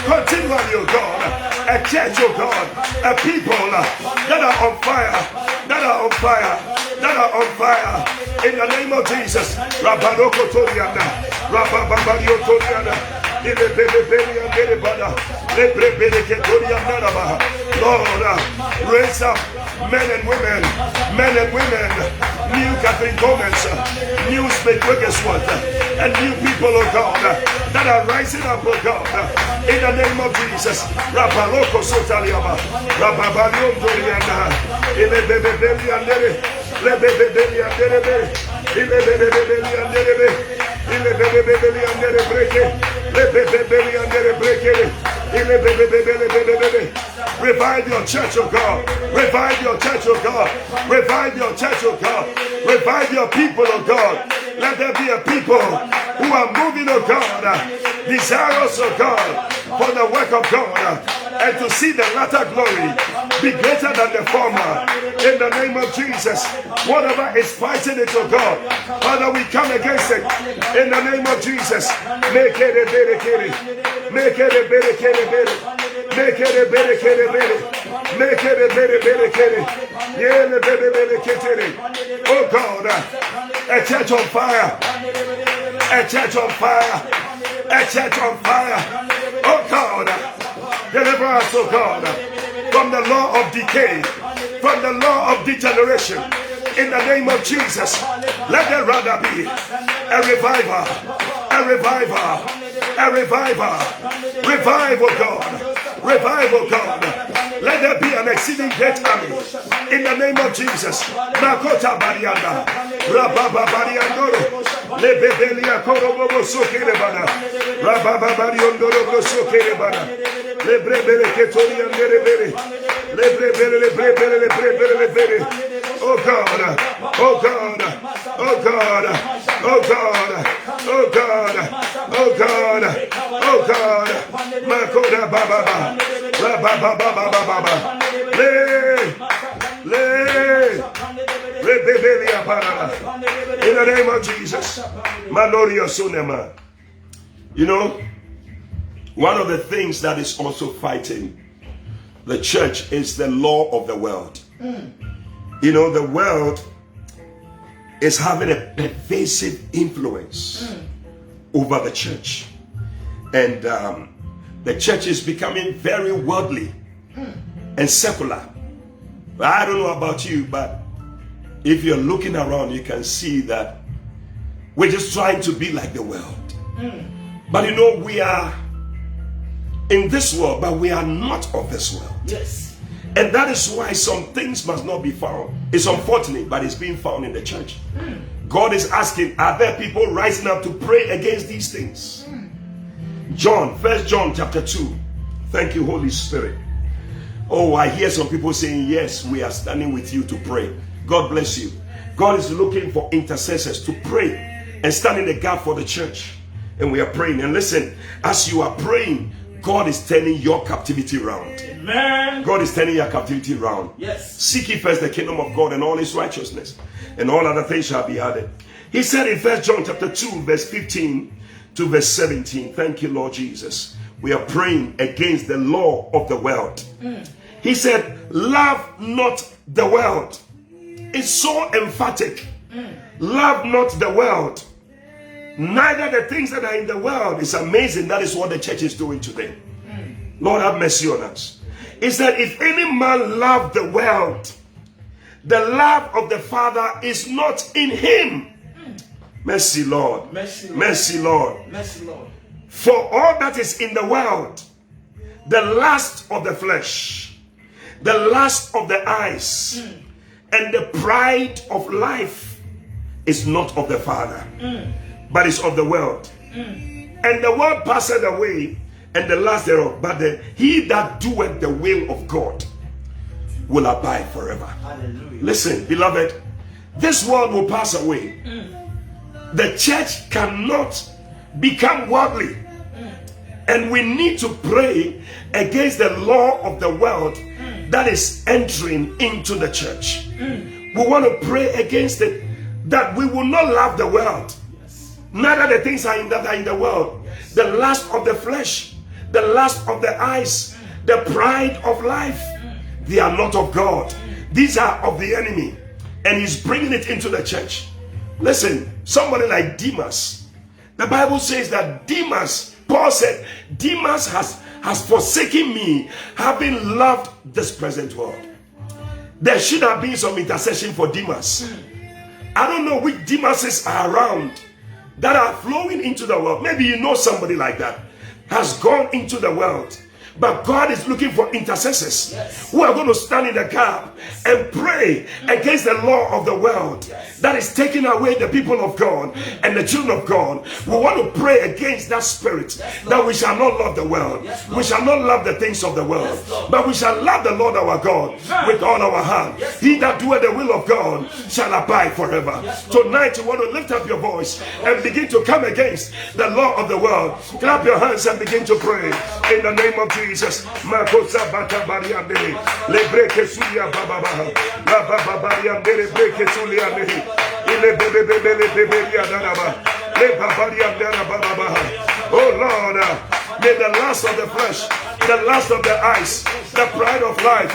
Continually, oh God. A church, oh God. A people that are on fire. That are on fire. That are on fire. In the name of Jesus. Rabbanoko Toriana. Rabbababario Toriana. Lord, raise up men and women, new Catherine Gomez, new Smith Wigglesworth, and new people, oh God, that are rising up, oh God, in the name of Jesus. Rabaloko Sotaliama, Rababalion Doriana, revive your church, oh God. Revive your church, oh God. Revive your church, oh God. Revive your people, oh God. Let there be a people who are moving, oh God, desirous, oh God, for the work of God, and to see the latter glory be greater than the former. In the name of Jesus, whatever is fighting it, oh God, Father, we come against it. In the name of Jesus, make it a better, make it a better, make it a better, make it a better, yeah, the better, oh God, a church on fire, a church on fire, a church on fire, oh God, deliver us, oh God, from the law of decay, from the law of degeneration. In the name of Jesus, let there rather be a revival, a revival, a revival, revival, God, revival, God. Let there be an exceeding great army. In the name of Jesus, Makota Barianda, Rababa Bariandoro, Lebebelia Korobo Sokerebana, Rababa Bariandoro Sokerebana, Lebrebele Ketorian Derebere, Lebrebele. Oh God, oh God, oh God, oh God, oh God, oh God, oh God, Makoda Baba, Baba, in the name of Jesus, Manoria Sunema. You know, one of the things that is also fighting the church is the law of the world. You know, the world is having a pervasive influence over the church. And the church is becoming very worldly and secular. I don't know about you, but if you're looking around, you can see that we're just trying to be like the world. But you know, we are in this world, but we are not of this world. Yes. And that is why some things must not be found. It's unfortunate, but it's being found in the church. God is asking, are there people rising up to pray against these things? First John chapter 2. Thank you, Holy Spirit. Oh, I hear some people saying, yes, we are standing with you to pray. God bless you. God is looking for intercessors to pray and stand in the gap for the church. And we are praying. And listen, as you are praying, God is turning your captivity round. Amen. God is turning your captivity round. Yes. Seek ye first the kingdom of God and all his righteousness, and all other things shall be added. He said in 1 John chapter 2, verse 15 to verse 17, thank you, Lord Jesus. We are praying against the law of the world. He said, love not the world. It's so emphatic. Love not the world. Neither the things that are in the world. It's amazing. That is what the church is doing today. Lord have mercy on us. He said, if any man love the world, the love of the Father is not in him. Mercy, Lord. Mercy, Lord. Mercy, Lord. Mercy, Lord. For all that is in the world, the lust of the flesh, the lust of the eyes, and the pride of life is not of the Father, but is of the world. And the world passeth away, and the lust thereof, but he that doeth the will of God will abide forever. Hallelujah. Listen, beloved, this world will pass away. The church cannot become worldly. And we need to pray against the law of the world that is entering into the church. We want to pray against it, that we will not love the world. Neither the things that are in the world. The lust of the flesh, the lust of the eyes, the pride of life. They are not of God. These are of the enemy. And he's bringing it into the church. Listen, somebody like Demas. The Bible says that Demas, Paul said, Demas has forsaken me, having loved this present world. There should have been some intercession for Demas. I don't know which Demases are around that are flowing into the world. Maybe you know somebody like that has gone into the world. But God is looking for intercessors who are going to stand in the gap and pray against the law of the world that is taking away the people of God and the children of God. We want to pray against that spirit, that we shall not love the world. We shall not love the things of the world, but we shall love the Lord our God with all our heart. He that doeth the will of God shall abide forever. Tonight you want to lift up your voice and begin to come against the law of the world. Clap your hands and begin to pray in the name of Jesus. Makosa bata bariande le breke suya baba la baba bariande le breke suya ne ile bebe bebe le bebe ya daraba le baba bariande baba. Oh Lord, may the lust of the flesh, the lust of the eyes, the pride of life,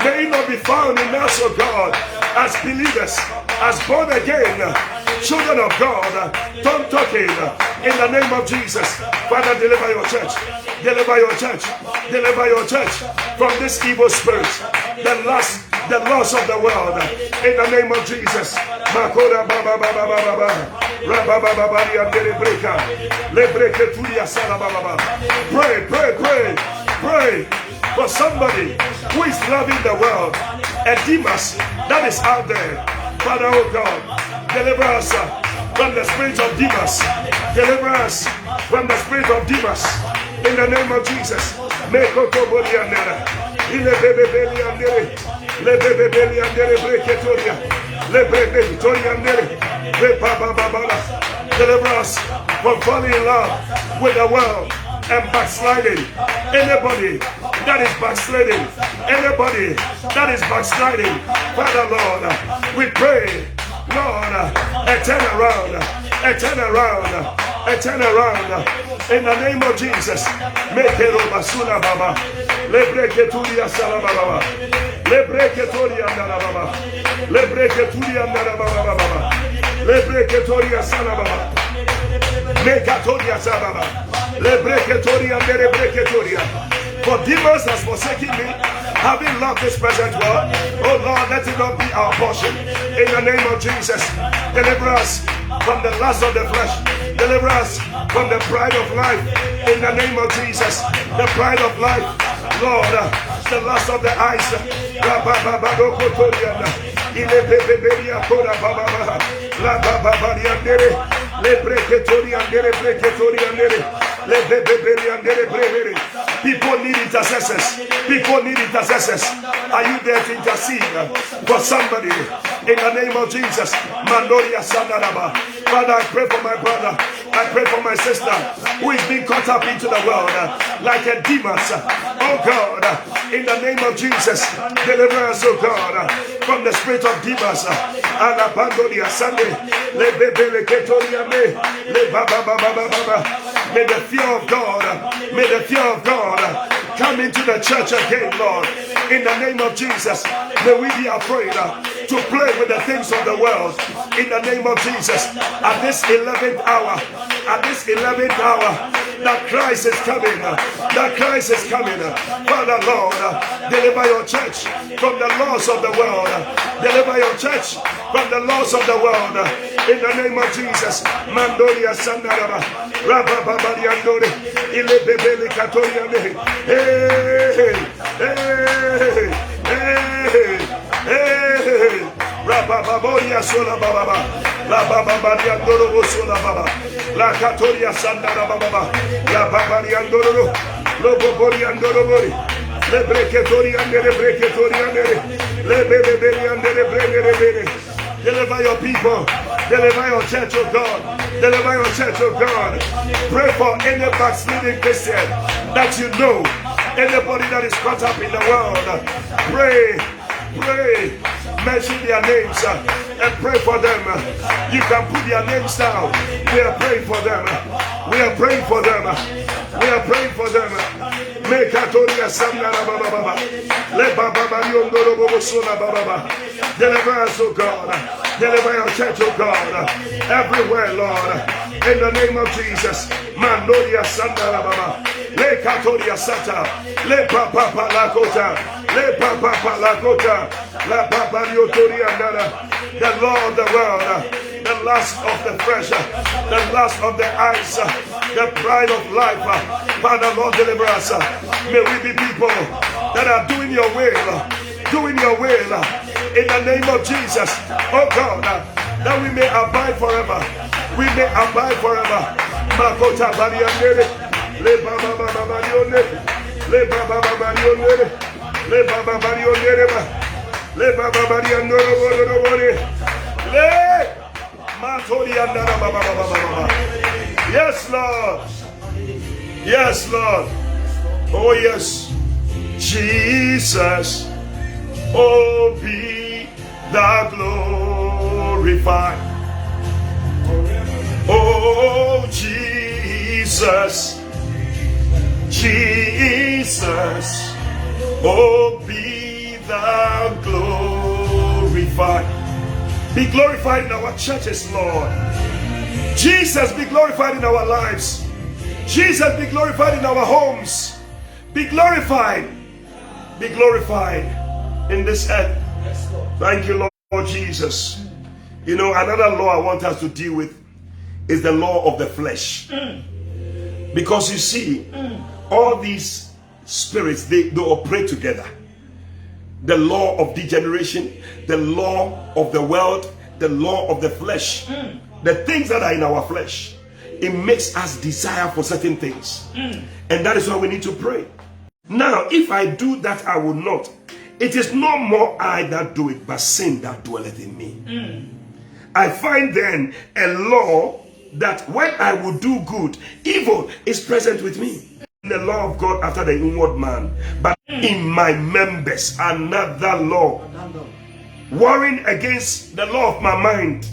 may it not be found in us, oh God, as believers, as born again children of God. Don't talking in the name of Jesus. Father, deliver your church. Deliver your church. Deliver your church from this evil spirit, the lust of the world. In the name of Jesus. Makoda baba baba baba baba baba breka le breke tulia sala baba. Pray, pray, pray, pray for somebody who is loving the world. A Demas that is out there. Father, oh God, deliver us from the spirit of Demas. Deliver us from the spirit of Demas. In the name of Jesus. Mekoto boliandera. Ile bebe beliandere. Le bebe beliandere breketoria. Le bebe toriandere. Le baba babala. Deliver us from falling in love with the world and backsliding. Anybody that is backsliding, anybody that is backsliding, Father Lord, we pray, Lord, a turnaround, a turnaround, a turnaround in the name of Jesus. Make it basuna baba, lebreketuria sala baba, lebreketuria ndara baba, lebreketuria ndara baba baba, lebreketoria sala baba, megatoria sala baba, lebreketoria ndere breketoria. For Demas has forsaken me, having loved this present world. Oh Lord, let it not be our portion. In the name of Jesus, deliver us from the lust of the flesh. Deliver us from the pride of life. In the name of Jesus, the pride of life, Lord, the lust of the eyes. People need intercessors. People need intercessors. Are you there to intercede for somebody? In the name of Jesus. Mandoria Sandaraba. Father, I pray for my brother. I pray for my sister who is being caught up into the world like a demon. Oh God, in the name of Jesus, deliver us, oh God, from the spirit of demons. Alabandoria Sunday. May the fear of God come into the church again, Lord. In the name of Jesus, may we be afraid to play with the things of the world. In the name of Jesus, at this 11th hour, that Christ is coming. That Christ is coming. Father, Lord, deliver your church from the laws of the world. Deliver your church from the laws of the world. In the name of Jesus. Mandoria Sandaraba. Rabababariandore. Ilebebele Katoriane. Hey, hey, hey, hey. Rabababoria Sola Baba. Rabababariandoro Sola Baba. La Katoria Sandara Baba. La Babariandoro. Loboboriandoro. Le Breketoriandere Breketoriandere. Le Bebeberiandere Brenere. Deliver your people. Deliver your church, oh God. Deliver your church, oh God. Pray for any backsliding Christian that you know. Anybody that is caught up in the world. Pray. Mention their names and pray for them. You can put their names down. We are praying for them. We are praying for them. We are praying for them. Make Atoria Sandara Baba. Le Baba Yondoro Bobosuna Baba. Deliver us, oh God. Deliver your church, oh God. Everywhere, Lord. In the name of Jesus. Mandoria Sandara Baba. Le Katoria Sata. Le Papa Lakota. Le Papa Lakota. La Papa Yotoria Nana. The law of the world. The lust of the flesh. The lust of the eyes. The pride of life. Father, Lord, deliver us. May we be people that are doing your will. Doing your will. In the name of Jesus. Oh God. That we may abide forever. We may abide forever. Makota Bariandere. Le Baba Marione. Le Baba Marione. Le Baba Marione. Le Baba Marione. Le Matoriandara Baba. Yes, Lord. Yes, Lord. Oh, yes. Jesus. Oh, be thou glorified. Oh, Jesus. Jesus. Oh, be thou glorified. Be glorified in our churches, Lord. Jesus, be glorified in our lives. Jesus, be glorified in our homes. Be glorified. Be glorified in this earth. Thank you, Lord Jesus. You know, another law I want us to deal with is the law of the flesh. Because you see, all these spirits, they operate together. The law of degeneration, the law of the world, the law of the flesh. The things that are in our flesh, it makes us desire for certain things. And that is why we need to pray. Now, if I do that, I will not. It is no more I that do it, but sin that dwelleth in me. I find then a law that when I will do good, evil is present with me. The law of God after the inward man, but in my members another law, warring against the law of my mind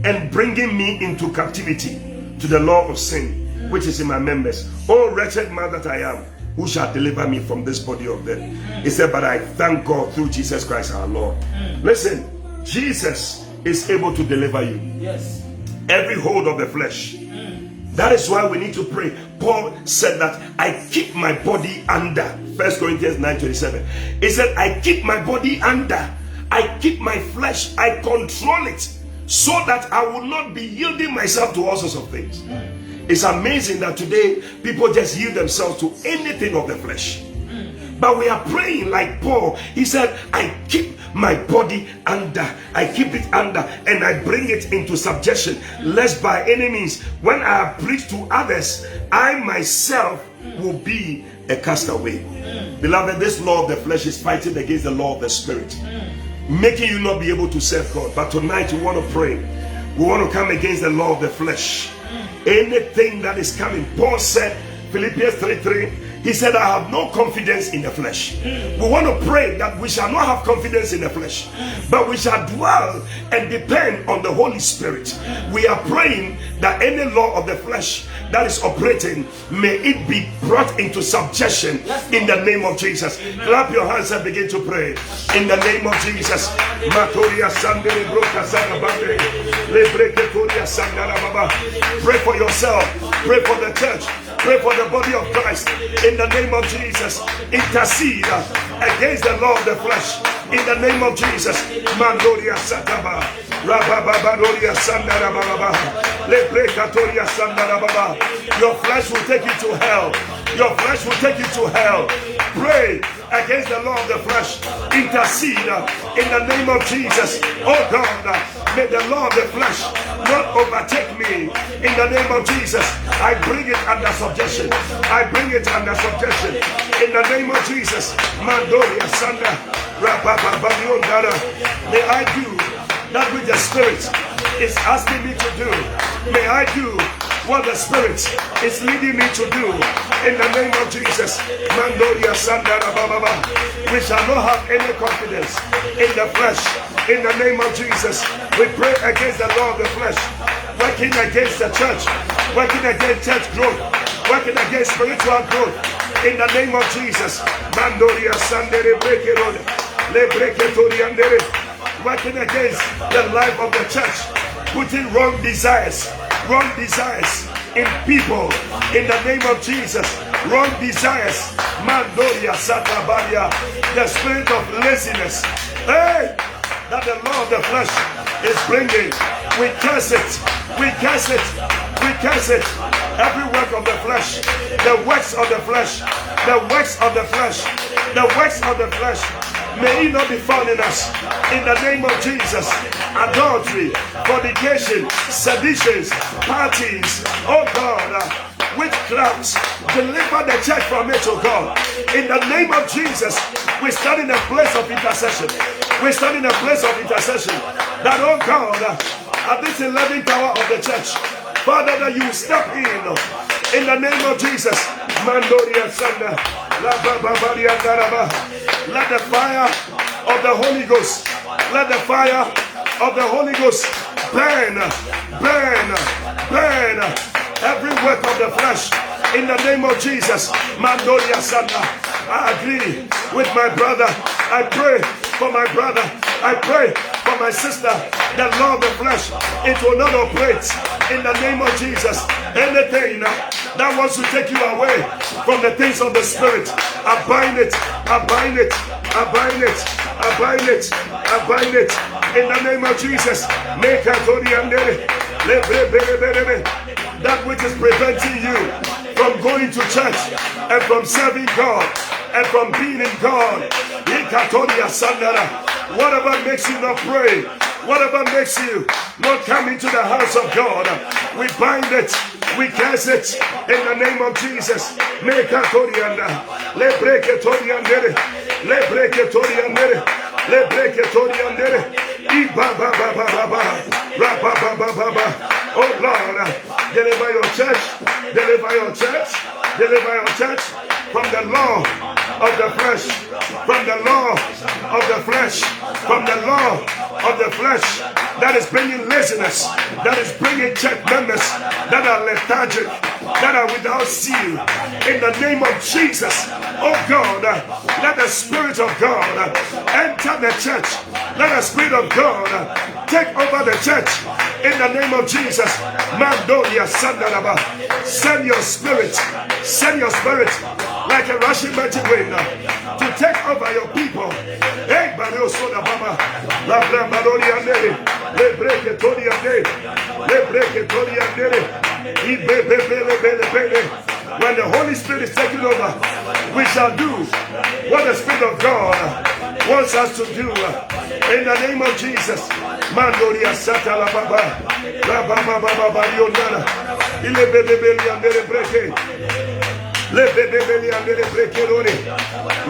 and bringing me into captivity to the law of sin which is in my members. Oh, wretched man that I am, who shall deliver me from this body of death? He said, but I thank God through Jesus Christ our Lord. Listen, Jesus is able to deliver you. Yes. Every hold of the flesh. That is why we need to pray. Paul said that I keep my body under. 1 Corinthians 9:27. He said, I keep my body under. I keep my flesh. I control it so that I will not be yielding myself to all sorts of things. It's amazing that today people just yield themselves to anything of the flesh. But we are praying like Paul. He said, I keep my body under, I keep it under, and I bring it into subjection, lest by any means, when I preach to others, I myself will be a castaway. Beloved, this law of the flesh is fighting against the law of the spirit, making you not be able to serve God. But tonight we want to pray. We want to come against the law of the flesh. Anything that is coming. Paul said, Philippians 3:3, he said, I have no confidence in the flesh. We want to pray that we shall not have confidence in the flesh, but we shall dwell and depend on the Holy Spirit. We are praying that any law of the flesh that is operating, may it be brought into subjection in the name of Jesus. Clap your hands and begin to pray in the name of Jesus. Pray for yourself, pray for the church, pray for the body of Christ in the name of Jesus. Intercede against the law of the flesh in the name of Jesus. Mandoria Sataba, Rababadoria Sandarababa, Lebrekatoria Sandarababa. Your flesh will take you to hell. Your flesh will take you to hell. Pray against the law of the flesh. Intercede in the name of Jesus. Oh God, may the law of the flesh not overtake me. In the name of Jesus, I bring it under subjection. I bring it under subjection. In the name of Jesus, Mandoria Sanda, Rabababadiondara. May I do that which the Spirit is asking me to do. May I do what the Spirit is leading me to do. In the name of Jesus, Mandoria Sanda Rabababa. We shall not have any confidence in the flesh. In the name of Jesus, we pray against the law of the flesh, working against the church, working against church growth, working against spiritual growth. In the name of Jesus, Mandoria Sandere Brekerod, Lebreketoriandere, working against the life of the church, putting wrong desires in people. In the name of Jesus, wrong desires. Mandoria Satabaria, the spirit of laziness. Hey! That the law of the flesh is bringing. We curse it. We curse it. We curse it. Every work of the flesh, the works of the flesh, the works of the flesh, the works of the flesh, may it not be found in us. In the name of Jesus, adultery, fornication, seditions, parties, oh God, witchcraft, deliver the church from it, oh God. In the name of Jesus, we stand in a place of intercession. We stand in a place of intercession. That, oh God, at this 11th hour of the church, Father, that you step in the name of Jesus. Mandoria Sanda, let the fire of the Holy Ghost, let the fire of the Holy Ghost burn, burn, burn every work of the flesh in the name of Jesus. Mandoria Sanda. I agree with my brother. I pray for my brother. I pray for my sister. The law of the flesh, it will not operate in the name of Jesus. Anything that wants to take you away from the things of the Spirit, I bind it. I bind it. I bind it. I bind it. I bind it. In the name of Jesus. That which is preventing you from going to church and from serving God and from being in God. Whatever makes you not pray, whatever makes you not come into the house of God, we bind it, we curse it in the name of Jesus. Oh Lord, deliver your church, deliver your church, deliver your church from the law of the flesh, from the law of the flesh, from the law of the flesh that is bringing laziness, that is bringing church members that are lethargic, that are without zeal. In the name of Jesus, oh God, let the Spirit of God enter the church. Let the Spirit of God take over the church. In the name of Jesus, Mandoria Sandaraba, send your spirit like a rushing mighty wind to take over your people. Hey, Bario Soda Baba, La Brambadoria Nere, Le Break it Todia Nere, Le Break it Todia Nere, when the Holy Spirit is taking over, we shall do God wants us to do. In the name of Jesus. Mandoria Sata la Baba. La Baba Baba Yonara. Ile Bebeli andere breke. Le Bebeli andere breke roni.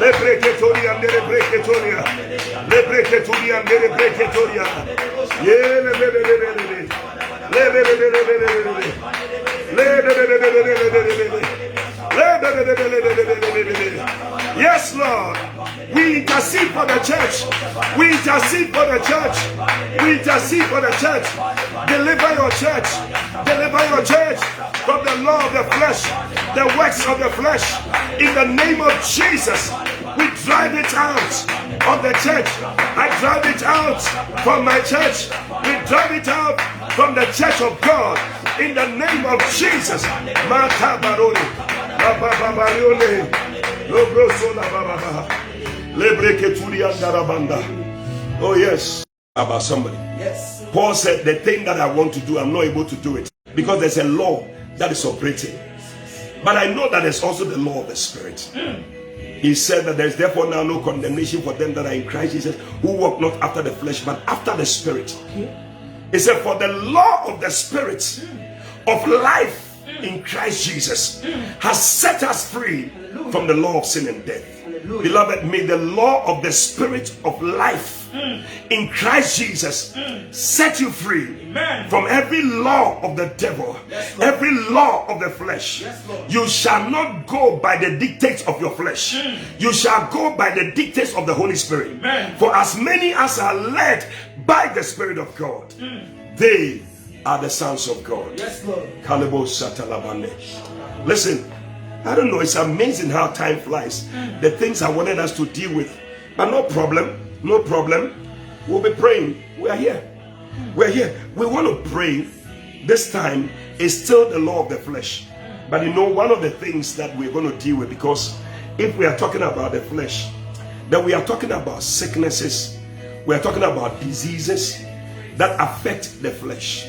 Le breke tori andere breke toria. Le breke tori andere breke toria. Ye le Bebeli. Le Bebeli. Yes, Lord. We intercede for the church. We intercede for the church. We intercede for the church. Deliver your church. Deliver your church from the law of the flesh, the works of the flesh. In the name of Jesus, we drive it out of the church. I drive it out from my church. We drive it out from the church of God. In the name of Jesus. Oh yes. About somebody. Yes. Paul said, the thing that I want to do, I'm not able to do it. Because there's a law that is operating. But I know that there's also the law of the Spirit. He said that there's therefore now no condemnation for them that are in Christ Jesus, who walk not after the flesh, but after the Spirit. He said, for the law of the Spirit of life in Christ Jesus has set us free from the law of sin and death. Beloved, may the law of the Spirit of life in Christ Jesus set you free from every law of the devil, every law of the flesh. You shall not go by the dictates of your flesh. You shall go by the dictates of the Holy Spirit. For as many as are led by the Spirit of God, they are the sons of God. Yes, Lord. Listen, I don't know, it's amazing how time flies. The things I wanted us to deal with. But no problem, no problem. We'll be praying. We are here. We're here. We want to pray. This time is still the law of the flesh. But you know, one of the things that we're going to deal with, because if we are talking about the flesh, then we are talking about sicknesses. We are talking about diseases that affect the flesh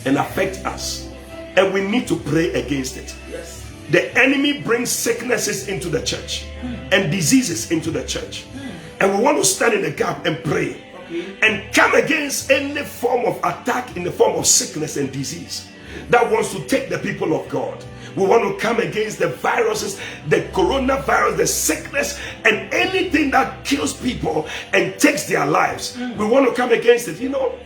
and affect us. And we need to pray against it. Yes. The enemy brings sicknesses into the church and diseases into the church. And we want to stand in the gap and pray and come against any form of attack in the form of sickness and disease that wants to take the people of God. We want to come against the viruses, the coronavirus, the sickness, and anything that kills people and takes their lives. We want to come against it. You know,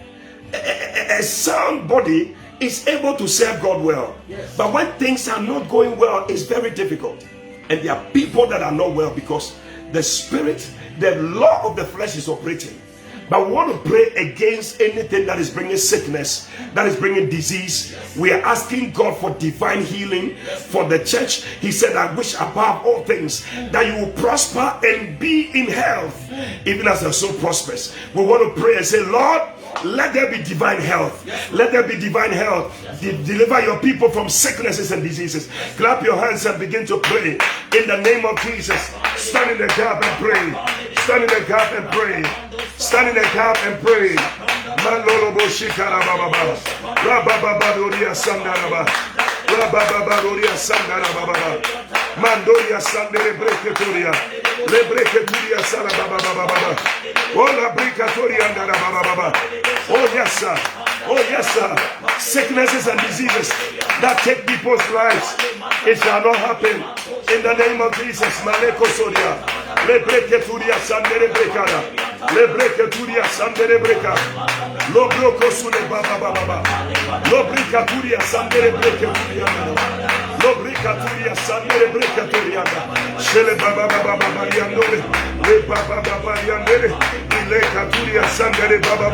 a sound body is able to serve God well. Yes. But when things are not going well, it's very difficult. And there are people that are not well because the spirit, the law of the flesh is operating. But we want to pray against anything that is bringing sickness, that is bringing disease. We are asking God for divine healing for the church. He said, I wish above all things that you will prosper and be in health, even as your soul prospers. We want to pray and say, Lord, let there be divine health. Let there be divine health. Deliver your people from sicknesses and diseases. Clap your hands and begin to pray in the name of Jesus. Stand in the gap and pray. Stand in the gap and pray. Stand in the gap and pray. Malolobo shikara baba. Rababa doria sandaraba. Rababa doria sandaraba. Mandoria sandere breketoria. Le breketuria salababa baba. Ola brekatoria andara baba. Oh yes, sir. Oh yes, sir. Sicknesses and diseases that take people's lives, it shall not happen. In the name of Jesus, Maleko Soria, Le Breketuria Sandere Brekada, Le Breketuria Sandere Breka, Lo Broko Sule Baba Baba, Lo Brekaturia Sandere Breketuria, Lo Brekaturia Sandere Brekaturia, Shele Baba Baba Mariandore, Le Baba Baba Yandere, Le Katuria Sandere Baba,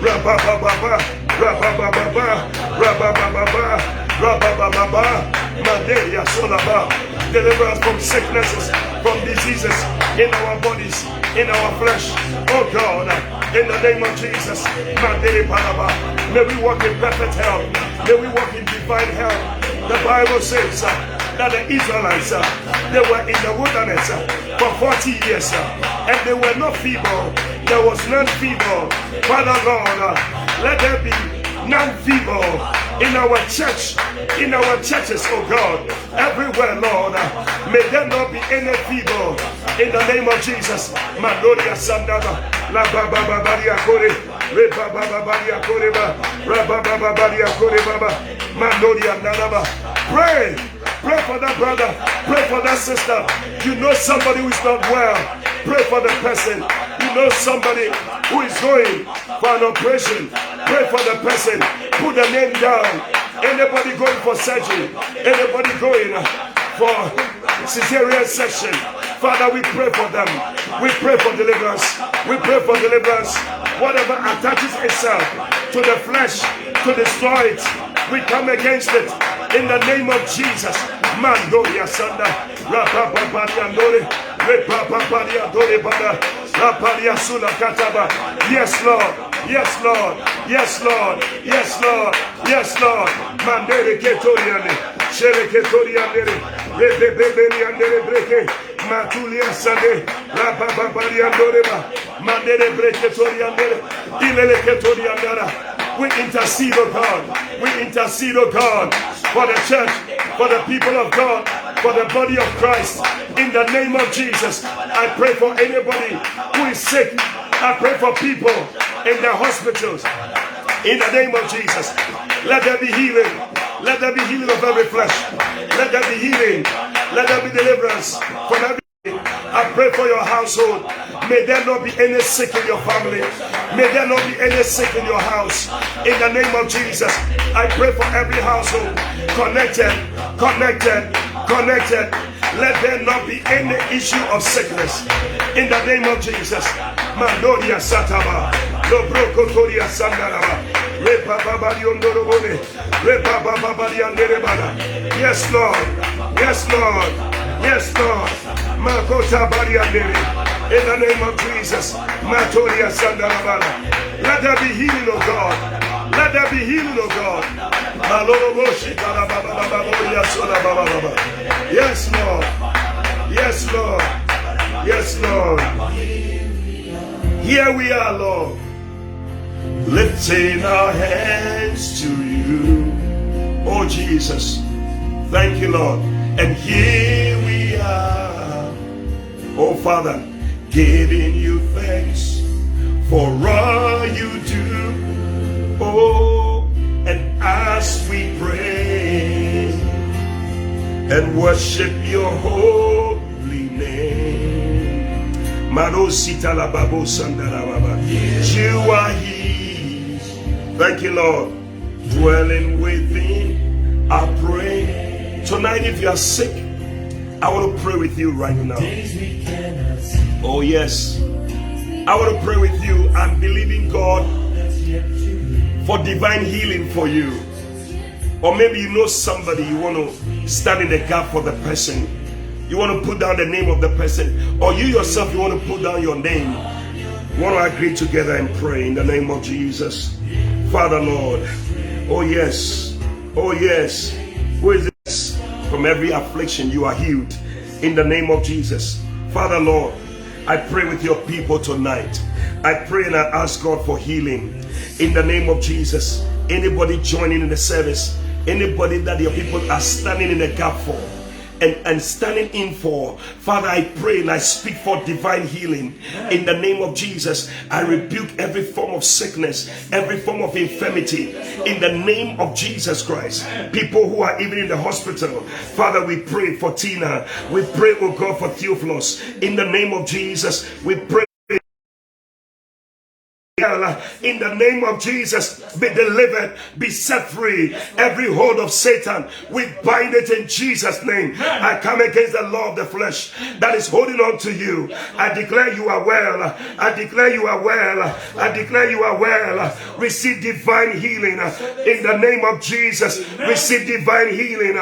Rababa Baba, Rababa Baba, Rababa Baba. Deliver us from sicknesses, from diseases in our bodies, in our flesh. Oh God, in the name of Jesus, may we walk in perfect health. May we walk in divine health. The Bible says that the Israelites, they were in the wilderness for 40 years and they were not feeble. There was none feeble. Father Lord, let there be none feeble in our church, in our churches, oh God, everywhere, Lord. May there not be any feeble In the name of Jesus. Mandoria Sandaba. La Baba Babaria Kore. Re Baba Babaria Koreba. Rababa Babaria Korebaba. Mandoria Nanaba. Pray. Pray for that brother. Pray for that sister. You know somebody who is not well. Pray for the person. You know somebody who is going for an operation. Pray for the person. Put the name down. Anybody going for surgery. Anybody going for cesarean section. Father, we pray for them. We pray for deliverance. We pray for deliverance. Whatever attaches itself to the flesh to destroy it, we come against it. In the name of Jesus. Mandoria Sanda. Rapapapariandore. Repapapariandore Bada. Raparia Sula Kataba. Yes, Lord. Yes, Lord. Yes, Lord. Yes, Lord. Yes, Lord. Mandere Ketoriane. Shere Ketoriane. Rebebeberiandere Breke. Matulia Sande. Rapapapariandore Ba. Mandere Breke Toriane. Ilele Ketoriandara. We intercede, oh God. We intercede, oh God, for the church, for the people of God, for the body of Christ. In the name of Jesus, I pray for anybody who is sick. I pray for people in the hospitals. In the name of Jesus, let there be healing. Let there be healing of every flesh. Let there be healing. Let there be deliverance from every. I pray for your household. May there not be any sick in your family. May there not be any sick in your house. In the name of Jesus, I pray for every household connected. Let there not be any issue of sickness. In the name of Jesus. Mandoria Sataba. Lobrokotoria Sandaraba. Yes, Lord. Yes, Lord. Yes, Lord. Makota Bariandere. In the name of Jesus. Matoria Sandarabana. Let there be healing, oh God. Let there be healing, oh God. Yes, Lord. Yes, Lord. Yes, Lord. Here we are, Lord. Lifting our hands to you. Oh, Jesus. Thank you, Lord. And here we are, oh Father, giving you thanks for all you do. Oh, and as we pray and worship your holy name, you are here. Thank you, Lord. Dwelling within, I pray. Tonight, if you are sick, I want to pray with you right now. Oh yes, I want to pray with you. I'm believing God for divine healing for you. Or maybe you know somebody, you want to stand in the gap for the person. You want to put down the name of the person. Or you yourself, you want to put down your name. You want to agree together and pray in the name of Jesus. Father, Lord. Oh yes. Oh yes. Who is this? From every affliction you are healed in the name of Jesus. Father, Lord, I pray with your people tonight. I pray and I ask God for healing in the name of Jesus. Anybody joining in the service, anybody that your people are standing in the gap for and standing in for, Father, I pray and I speak for divine healing in the name of Jesus. I rebuke every form of sickness, every form of infirmity in the name of Jesus Christ. People who are even in the hospital, Father, we pray for Tina. We pray, oh God, for Theophilus in the name of Jesus. We pray in the name of Jesus, be delivered, be set free. Every hold of Satan, we bind it in Jesus' name. I come against the law of the flesh that is holding on to you. I declare you are well. I declare you are well. I declare you are well. Receive divine healing in the name of Jesus. Receive divine healing.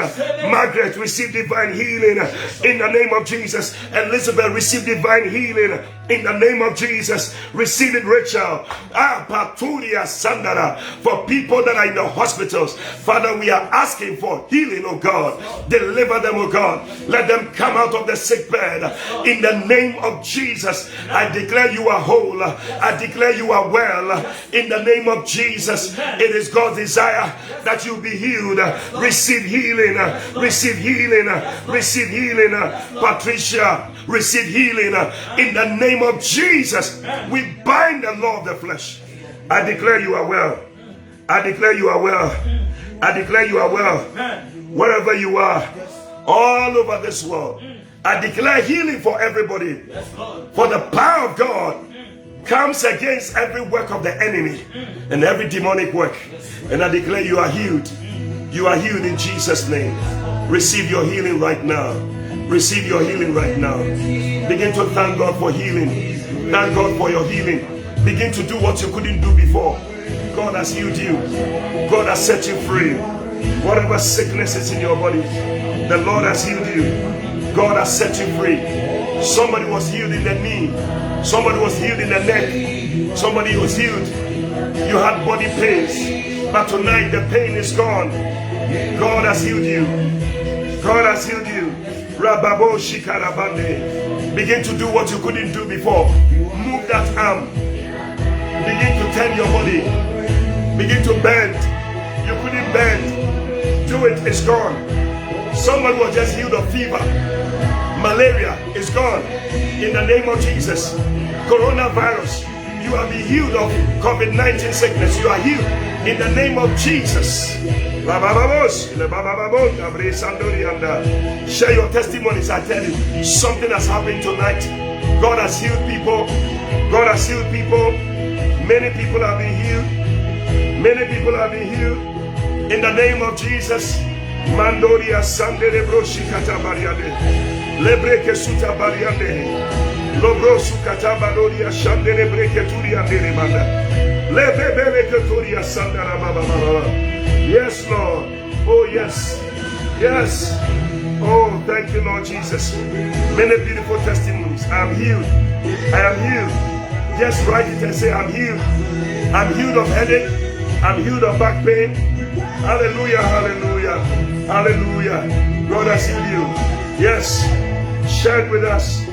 Margaret, receive divine healing in the name of Jesus. Elizabeth, receive divine healing in the name of Jesus. Receive it, Rachel. Paturia Sandara. For people that are in the hospitals, Father, we are asking for healing, oh God. Deliver them, oh God. Let them come out of the sick bed in the name of Jesus. I declare you are whole. I declare you are well in the name of Jesus. It is God's desire that you be healed. Receive healing. Receive healing. Receive healing. Patricia, receive healing in the name of Jesus. We bind the law of the flesh. I declare you are well. I declare you are well. I declare you are well. Wherever you are, all over this world, I declare healing for everybody. For the power of God comes against every work of the enemy and every demonic work. And I declare you are healed. You are healed in Jesus' name. Receive your healing right now. Receive your healing right now. Begin to thank God for healing. Thank God for your healing. Begin to do what you couldn't do before. God has healed you. God has set you free. Whatever sickness is in your body, the Lord has healed you. God has set you free. Somebody was healed in the knee. Somebody was healed in the neck. Somebody was healed. You had body pains. But tonight the pain is gone. God has healed you. God has healed you. Rababo Shikarabande. Begin to do what you couldn't do before. Move that arm. Begin to turn your body. Begin to bend. You couldn't bend. Do it. It's gone. Someone was just healed of fever. Malaria is gone. In the name of Jesus. Coronavirus. You are being healed of COVID-19 sickness. You are healed in the name of Jesus. Share your testimonies. I tell you, something has happened tonight. God has healed people. God has healed people. Many people have been healed. Many people have been healed in the name of Jesus. Mandoria Sandere Broshi Katabariade Lebreke Suta Bariade Lobro Sukata Badoria Shandere Breke Turia Deremanda Lebebele Katuria Sandara Baba. Yes, Lord. Oh, yes. Yes. Oh, thank you, Lord Jesus. Many beautiful testimonies. I am healed. I am healed. Just write it and say, I'm healed. I'm healed of headache. I'm healed of back pain. Hallelujah, hallelujah, hallelujah. God has healed you. Yes. Share it with us.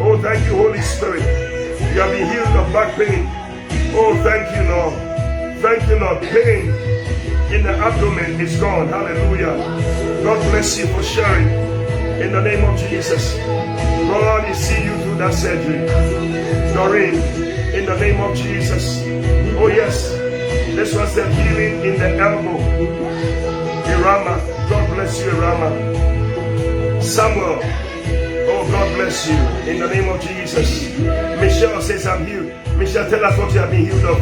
Oh, thank you, Holy Spirit. You have been healed of back pain. Oh, thank you, Lord. Thank you, Lord. Pain in the abdomen is gone. Hallelujah. God bless you for sharing. In the name of Jesus. God is seeing you through that surgery. Doreen, in the name of Jesus. Oh, yes. This was the healing in the elbow. Irama, God bless you, Irama. Samuel, oh, God bless you. In the name of Jesus. Michelle says, I'm healed. Michelle, tell us what you have been healed of.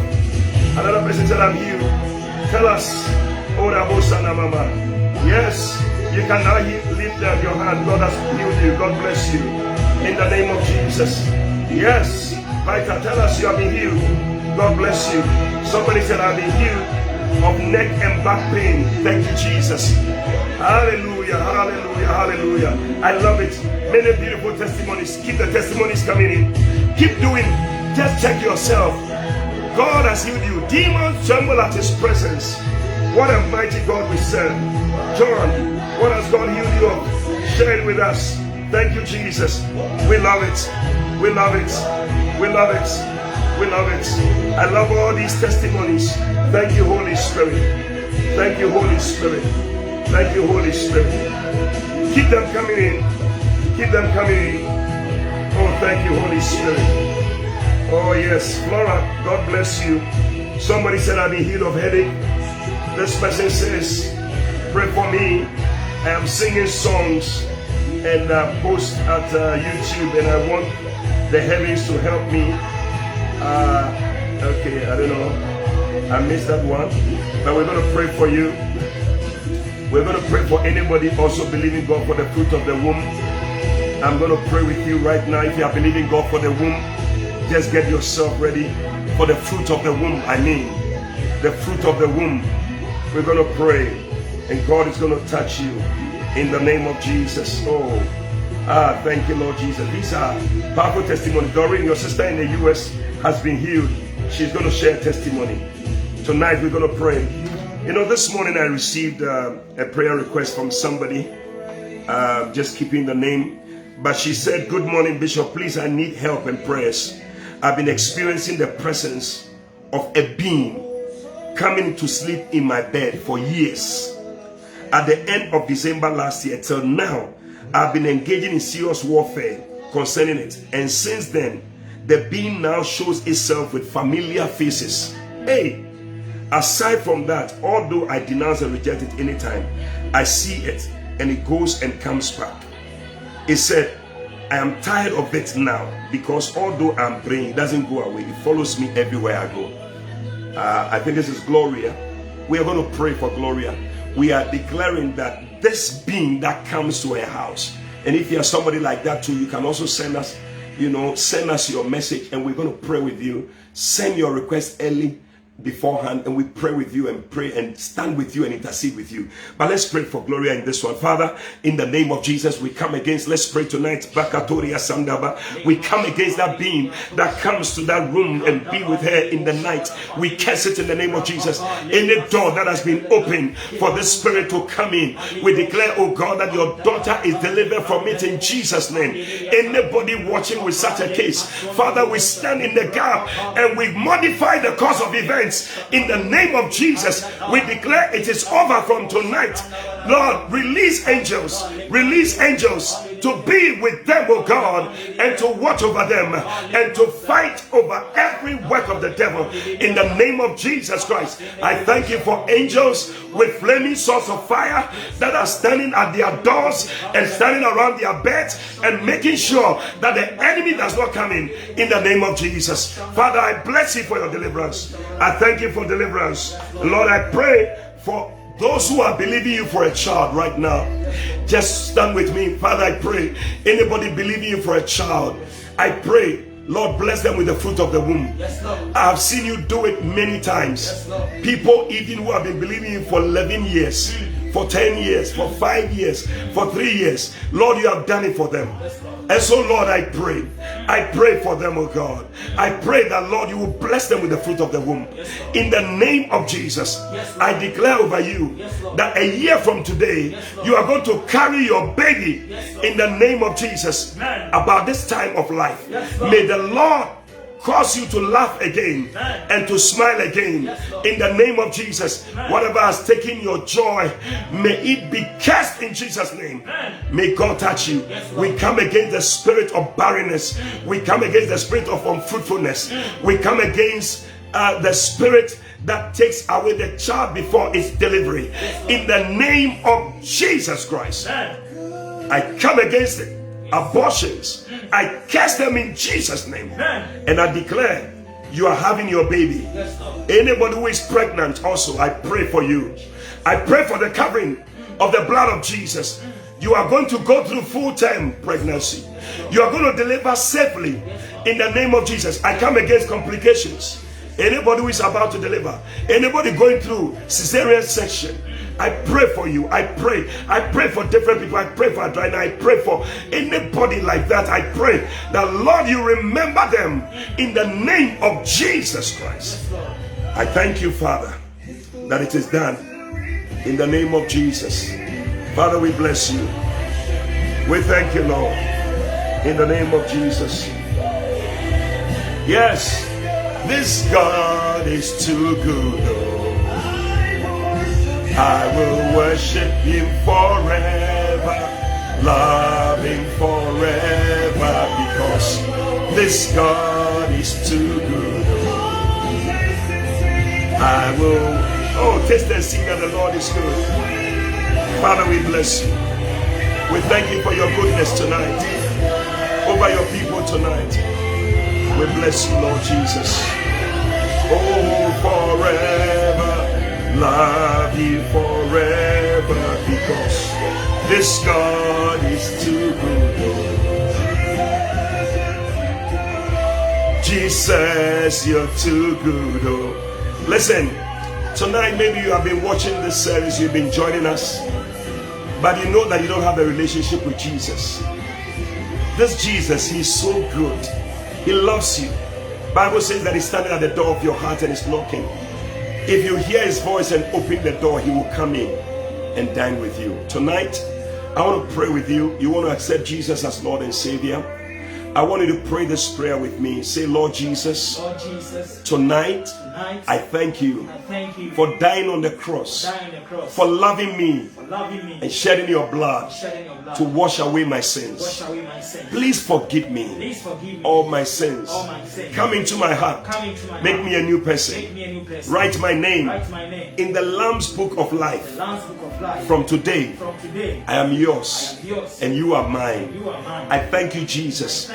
Another person said, I'm healed. Tell us. Oh, Rabosana Mama. Yes, you can now lift up your hand. God has healed you. God bless you. In the name of Jesus. Yes. Vita, tell us you have been healed. God bless you. Somebody said, I've been healed of neck and back pain. Thank you, Jesus. Hallelujah, hallelujah, hallelujah. I love it. Many beautiful testimonies. Keep the testimonies coming in. Keep doing. Just check yourself. God has healed you. Demons tremble at His presence. What a mighty God we serve. John, what has God healed you of? Share it with us. Thank you, Jesus. We love it. We love it. We love it. We love it. I love all these testimonies. Thank you, Holy Spirit. Thank you, Holy Spirit. Thank you, Holy Spirit. Keep them coming in. Keep them coming in. Oh, thank you, Holy Spirit. Oh, yes. Flora, God bless you. Somebody said, I've been healed of headache. This person says, pray for me. I am singing songs and post at YouTube, and I want the heavens to help me. Okay, I don't know. I missed that one. But we're going to pray for you. We're going to pray for anybody also believing God for the fruit of the womb. I'm going to pray with you right now. If you are believing God for the womb, just get yourself ready for the fruit of the womb. I mean, the fruit of the womb. We're going to pray, and God is going to touch you in the name of Jesus. Oh, thank you, Lord Jesus. These are Powerful testimony. Doreen, your sister in the US, has been healed. She's going to share testimony. Tonight we're going to pray. You know, this morning I received a prayer request from somebody, just keeping the name. But she said, "Good morning, Bishop. Please, I need help and prayers. I've been experiencing the presence of a being coming to sleep in my bed for years. At the end of December last year till now, I've been engaging in serious warfare concerning it. And since then, the being now shows itself with familiar faces. Hey, aside from that, although I denounce and reject it anytime, I see it and it goes and comes back." It said, "I am tired of it now because although I'm praying, it doesn't go away. It follows me everywhere I go." I think this is Gloria. We are going to pray for Gloria. We are declaring that this being that comes to her house, and if you are somebody like that too, you can also send us, send us your message and we're going to pray with you. Send your request early beforehand and we pray with you and pray and stand with you and intercede with you. But let's pray for Gloria in this one. Father, in the name of Jesus, we come against, let's pray tonight, Bakatoria Sandaba. We come against that being that comes to that room and be with her in the night. We curse it in the name of Jesus. Any door that has been opened for this spirit to come in, we declare, oh God, that your daughter is delivered from it in Jesus' name. Anybody watching with such a case, Father, we stand in the gap and we modify the course of events. In the name of Jesus, we declare it is over from tonight. Lord, release angels to be with them, oh God, and to watch over them and to fight over every work of the devil. In the name of Jesus Christ, I thank you for angels with flaming swords of fire that are standing at their doors and standing around their beds and making sure that the enemy does not come in the name of Jesus. Father, I bless you for your deliverance. I thank you for deliverance. Lord, I pray for those who are believing you for a child right now. Just stand with me. Father, I pray, anybody believing you for a child, I pray, Lord, bless them with the fruit of the womb. Yes, Lord. I have seen you do it many times. Yes, Lord. People even who have been believing you for 11 years, for 10 years, for 5 years, for 3 years. Lord, you have done it for them. Yes, Lord. And so, Lord, I pray for them, oh God. I pray that, Lord, you will bless them with the fruit of the womb. Yes, in the name of Jesus, yes, I declare over you, yes, that a year from today, yes, you are going to carry your baby, yes, in the name of Jesus. Amen. About this time of life, yes, may the Lord cause you to laugh again, Amen. and to smile again, yes, in the name of Jesus. Amen. Whatever has taken your joy, may it be cast in Jesus' name. Amen. May God touch you. Yes, we come against the spirit of barrenness. We come against the spirit of unfruitfulness. We come against the spirit that takes away the child before its delivery. In the name of Jesus Christ, Amen. I come against it. Abortions, I cast them in Jesus' name. Amen. And I declare you are having your baby. Yes, Lord. Anybody who is pregnant also, I pray for you. I pray for the covering of the blood of Jesus. You are going to go through full-term pregnancy. You are going to deliver safely in the name of Jesus. I come against complications. Anybody who is about to deliver, anybody going through cesarean section, I pray for you. I pray for different people. I pray for Adriana. I pray for anybody like that. I pray that, Lord, you remember them in the name of Jesus Christ. I thank you, Father, that it is done in the name of Jesus. Father, we bless you. We thank you, Lord, in the name of Jesus. Yes, this God is too good. I will worship him forever, love him forever, because this God is too good. I will, taste and see that the Lord is good. Father, we bless you. We thank you for your goodness tonight, over your people tonight. We bless you, Lord Jesus. Oh, forever. Love you forever, because this God is too good. Jesus, you're too good. Oh. Listen, tonight maybe you have been watching this series, you've been joining us, but you know that you don't have a relationship with Jesus. This Jesus, he's so good. He loves you. Bible says that he's standing at the door of your heart and is knocking. If you hear his voice and open the door, he will come in and dine with you. Tonight, I want to pray with you. You want to accept Jesus as Lord and Savior? I want you to pray this prayer with me. Say, Lord Jesus, tonight I thank you for dying on the cross, for loving me and shedding your blood to wash away my sins. Please forgive me all my sins. Come into my heart. Make me a new person. Write my name in the Lamb's Book of Life. From today, I am yours and you are mine. I thank you, Jesus,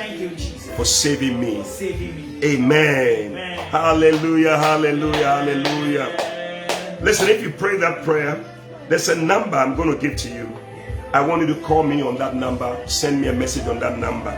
for saving me. Amen. Hallelujah, hallelujah, hallelujah. Listen, if you pray that prayer, there's a number I'm going to give to you. I want you to call me on that number. Send me a message on that number.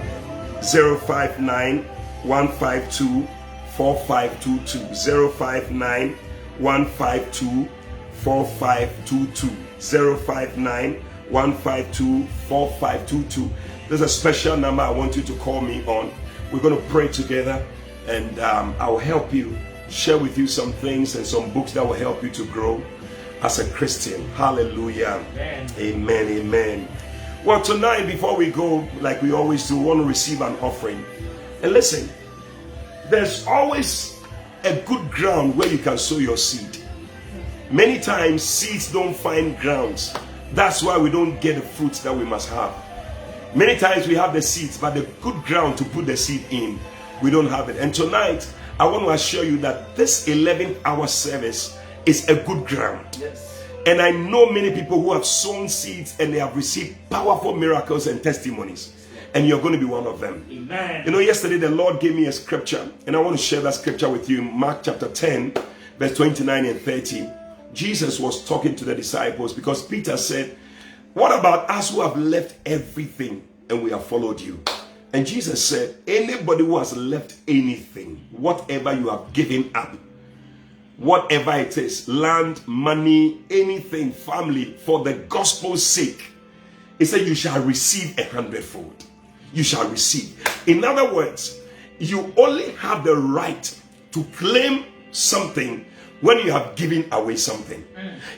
059 152 4522. 059 152 4522. 059 152 4522. There's a special number I want you to call me on. We're going to pray together, and I'll help you, share with you some things and some books that will help you to grow as a Christian. Hallelujah. Amen. Amen. Amen. Well, tonight, before we go, like we always do, we want to receive an offering. And listen, there's always a good ground where you can sow your seed. Many times, seeds don't find grounds. That's why we don't get the fruits that we must have. Many times we have the seeds, but the good ground to put the seed in, we don't have it. And tonight, I want to assure you that this 11th hour service is a good ground. Yes. And I know many people who have sown seeds and they have received powerful miracles and testimonies. And you're going to be one of them. Amen. You know, yesterday the Lord gave me a scripture, and I want to share that scripture with you. Mark chapter 10, verse 29 and 30. Jesus was talking to the disciples because Peter said, what about us who have left everything and we have followed you? And Jesus said, anybody who has left anything, whatever you have given up, whatever it is, land, money, anything, family, for the gospel's sake, he said, you shall receive 100-fold. You shall receive. In other words, you only have the right to claim something when you have given away something.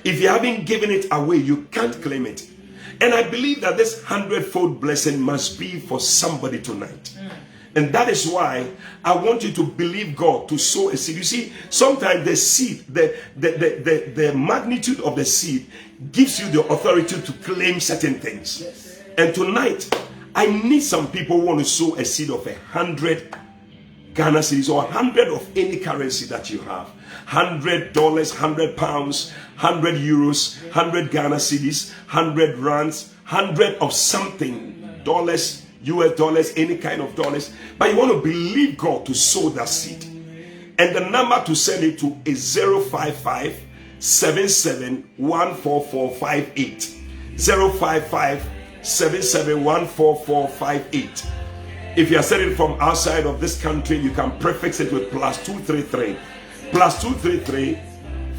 If you haven't given it away, you can't claim it. And I believe that this 100-fold blessing must be for somebody tonight. And that is why I want you to believe God to sow a seed. You see, sometimes the seed, the magnitude of the seed gives you the authority to claim certain things. Yes. And tonight, I need some people who want to sow a seed of 100 Ghana cedis or 100 of any currency that you have. $100, 100 pounds, 100 euros, 100 Ghana cedis, 100 rands, 100 of something, dollars, US dollars, any kind of dollars. But you want to believe God to sow that seed. And the number to send it to is 055 77144458. 055 77144458. If you are sending from outside of this country, you can prefix it with +233. +233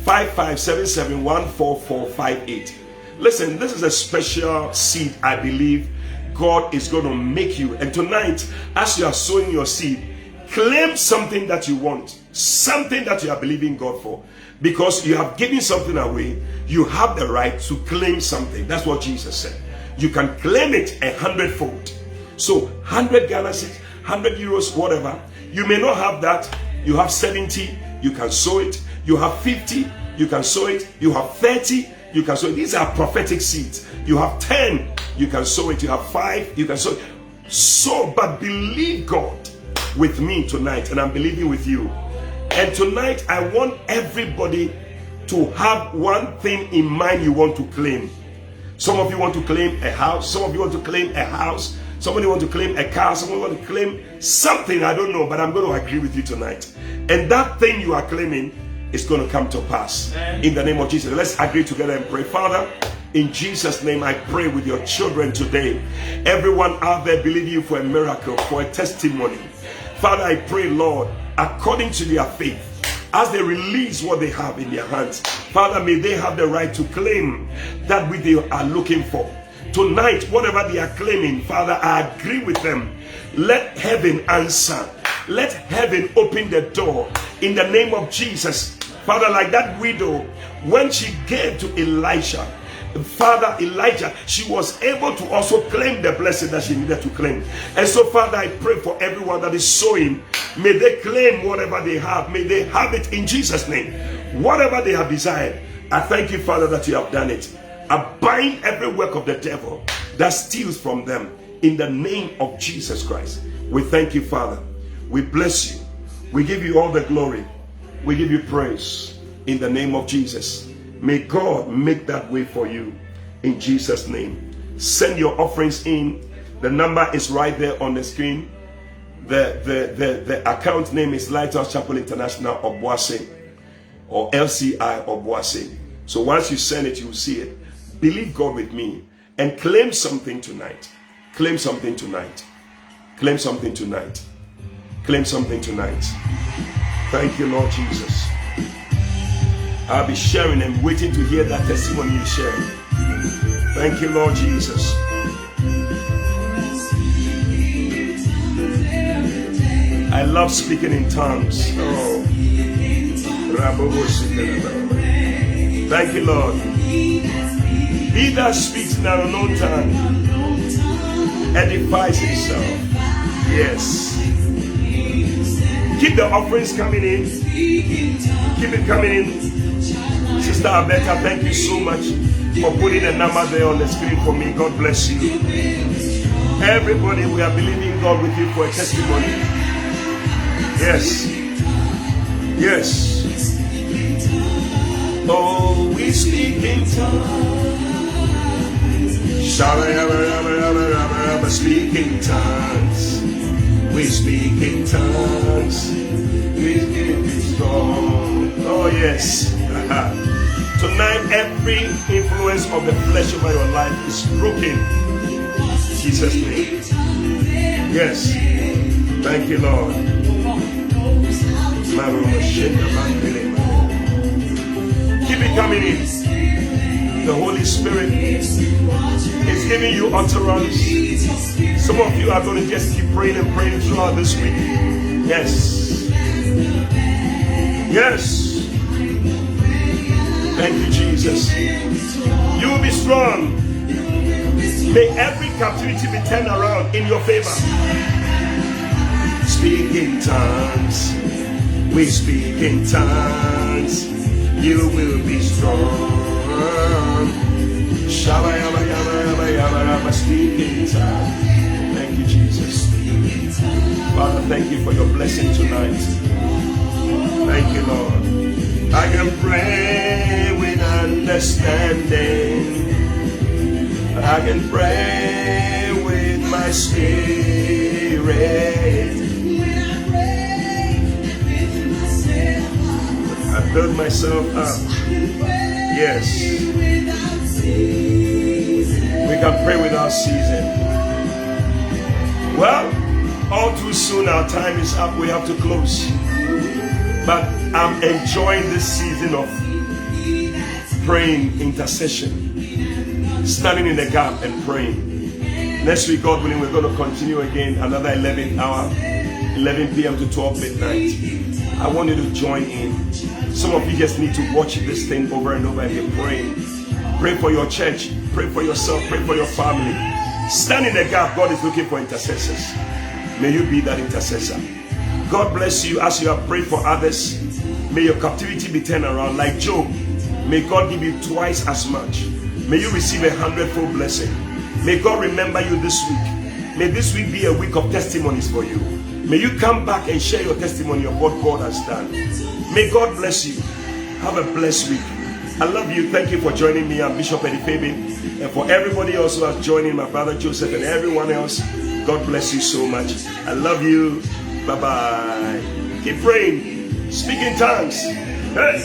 5577144458. Listen, this is a special seed I believe God is going to make you. And tonight, as you are sowing your seed, claim something that you want, something that you are believing God for. Because you have given something away, you have the right to claim something. That's what Jesus said. You can claim it 100-fold. So 100 Ghana cedis, 100 euros, whatever. You may not have that. You have 70, you can sow it. You have 50, you can sow it. You have 30, you can sow it. These are prophetic seeds. You have 10, you can sow it. You have 5, you can sow it. So, but believe God with me tonight, and I'm believing with you. And tonight, I want everybody to have one thing in mind you want to claim. Some of you want to claim a house. Some of you want to claim a house. Somebody want to claim a car. Someone want to claim something. I don't know, but I'm going to agree with you tonight. And that thing you are claiming is going to come to pass. Amen. In the name of Jesus. Let's agree together and pray. Father, in Jesus' name, I pray with your children today. Everyone out there believing you for a miracle, for a testimony. Father, I pray, Lord, according to their faith, as they release what they have in their hands, Father, may they have the right to claim that which they are looking for. Tonight, whatever they are claiming, Father, I agree with them. Let heaven answer. Let heaven open the door in the name of Jesus. Father, like that widow, when she gave to Elijah, Father, Elijah, she was able to also claim the blessing that she needed to claim. And so, Father, I pray for everyone that is sowing. May they claim whatever they have. May they have it in Jesus' name. Whatever they have desired, I thank you, Father, that you have done it. I bind every work of the devil that steals from them in the name of Jesus Christ. We thank you, Father. We bless you. We give you all the glory. We give you praise in the name of Jesus. May God make that way for you in Jesus' name. Send your offerings in. The number is right there on the screen. The account name is Lighthouse Chapel International Obuasi, or LCI Obuasi. So once you send it, you will see it. Believe God with me and claim something tonight. Claim something tonight. Claim something tonight. Claim something tonight. Thank you, Lord Jesus. I'll be sharing and waiting to hear that testimony you share. Thank you, Lord Jesus. I love speaking in tongues. Oh. Thank you, Lord. He that speaks in an unknown tongue edifies himself. Yes. Keep the offerings coming in. Keep it coming in. Sister Abeta, thank you so much for putting the number there on the screen for me. God bless you. Everybody, we are believing God with you for a testimony. Yes. Yes. Oh, we speak in tongues. Speak in tongues. We speak in tongues. We speak strong. Oh, yes. Tonight, every influence of the flesh over your life is broken. In Jesus' name. Yes. Thank you, Lord. Keep it coming in. The Holy Spirit is giving you utterance. Some of you are going to just keep praying and praying throughout this week. Yes. Yes. Thank you, Jesus. You will be strong. May every captivity be turned around in your favor. Speak in tongues. We speak in tongues. You will be strong. Speak in tongues. Thank you, Jesus. Father, thank you for your blessing tonight. Thank you, Lord. I can pray with understanding. I can pray with my spirit. I build myself up. Yes. We can pray without ceasing. Well, all too soon our time is up. We have to close. But I'm enjoying this season of praying, intercession, standing in the gap and praying. Next week, God willing, we're going to continue again another 11 p.m. to 12 midnight. I want you to join in. Some of you just need to watch this thing over and over and be praying. Pray for your church. Pray for yourself. Pray for your family. Stand in the gap. God is looking for intercessors. May you be that intercessor. God bless you as you have prayed for others. May your captivity be turned around like Job. May God give you twice as much. May you receive 100-fold blessing. May God remember you this week. May this week be a week of testimonies for you. May you come back and share your testimony of what God has done. May God bless you. Have a blessed week. I love you. Thank you for joining me. I'm Bishop Eddie Fabian. And for everybody else who has joined in, my brother Joseph and everyone else, God bless you so much. I love you. Bye-bye. Keep praying. Speak in tongues. Hey.